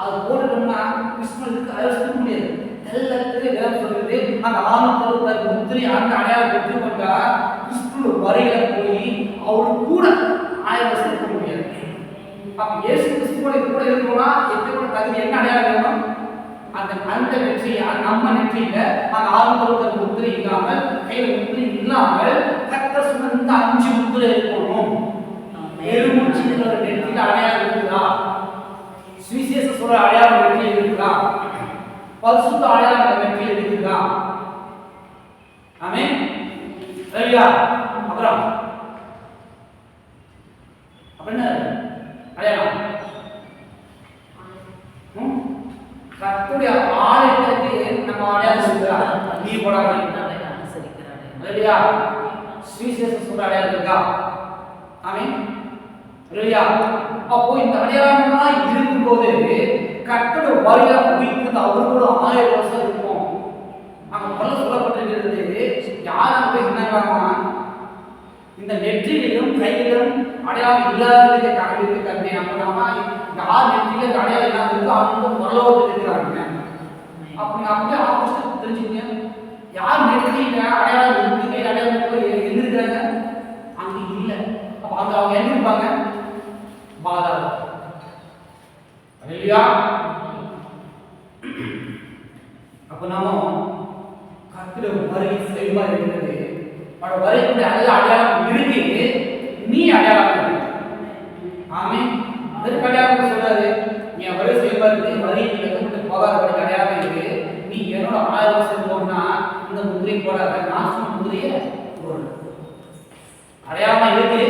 Speaker 3: அது போட்டுட்டோம்னா கிறிஸ்துவுக்கு அழைச்சிக்க முடியாது. எல்லாத்துக்கும் வேலை சொல்றது அந்த 666 முத்திரை அந்த அடையாளம் பெற்றுக்கொண்டா கிறிஸ்துவ வரையில போய் அவரு கூட 1000 வருஷம் இருக்க முடியாது. அப்ப இயேசு கிறிஸ்துவோட கூட இருக்கணும்னா எப்படி தகுதி என்ன அடையாளம் வேணும்? அந்த நெற்றி நம்ம நெற்றியில அந்த 666 முத்திரை இல்லாமல் கையில முத்திரை இல்லாமல் கர்த்தர் சொன்ன இந்த 5 முத்திரை இருக்கணும். எலும்புச்சின்ற நெற்றியில அடையாளம் இருக்குதா? சுவிசேஷ சொல்ற அடையாளம் நெற்றியில இருக்குதா? பரிசுத்த அடையாளம் நெற்றியில இருக்குதா? ஆமென். சரியா? அப்புறம் என்ன அடையாளம்? கர்த்தருடைய ஆலயத்துக்கு நம்ம அடையாளம் இருக்கா? நீ போடாம
Speaker 2: அனுசரிக்கிறாரே.
Speaker 3: இல்லையா? சுவிசேஷம் சொல்ற அடையாளம் இருக்கா? ஆமென். இல்லையா? அப்போ இந்த அடையாளம்லாம் இருக்கும்போது கர்த்தருடைய வருகை உயிர்த்தது அவரோட 1000 வருஷம் இருக்கும். அங்க முதல்ல சொல்லப்பட்டிருக்கிறது யார் அங்க போய் நின்னாங்களாமா? இந்த நெற்றியிலும் கையிலும் அடையாளம் இல்லாததுக்கு காரணம் கருத்து. அப்ப நம்ம யார் நெற்றியில இந்த அடையாளம் இல்லாத இருக்கோ அவங்க பரலோகத்தில் இருக்கிறாங்க. அப்படி அப்படியே ஆப்போசிட் தெரிஞ்சுக்கங்க. யார் நெற்றியில அடையாளம் இருக்கு, கையில் அடையாளம் போய் எழுதிருக்காங்க அங்க இல்லை. அப்ப அங்க அவங்க என்ன இருப்பாங்க? பாதாளம். இல்லையா? அப்ப நாம கர்த்தருடைய வருகை செயல்பா இருக்கிறது. அவட வருகைக்குரிய அடையாளம் இருக்கு. நீ அடையாளம் இருக்கு. ஆமென். அதற்கு அடையாளம் சொல்றாரு, நீ வருகை செயல்பா இருக்கு, வருகை நீ வெக்கப்பட்டு போகாதபடி அடையாளம் இருக்கு. நீ என்னோட 1000 வருஷம் போனா இந்த முதிரை போடாத, நாசம் முதிரைய போடு. அடையாளமா இருக்கு.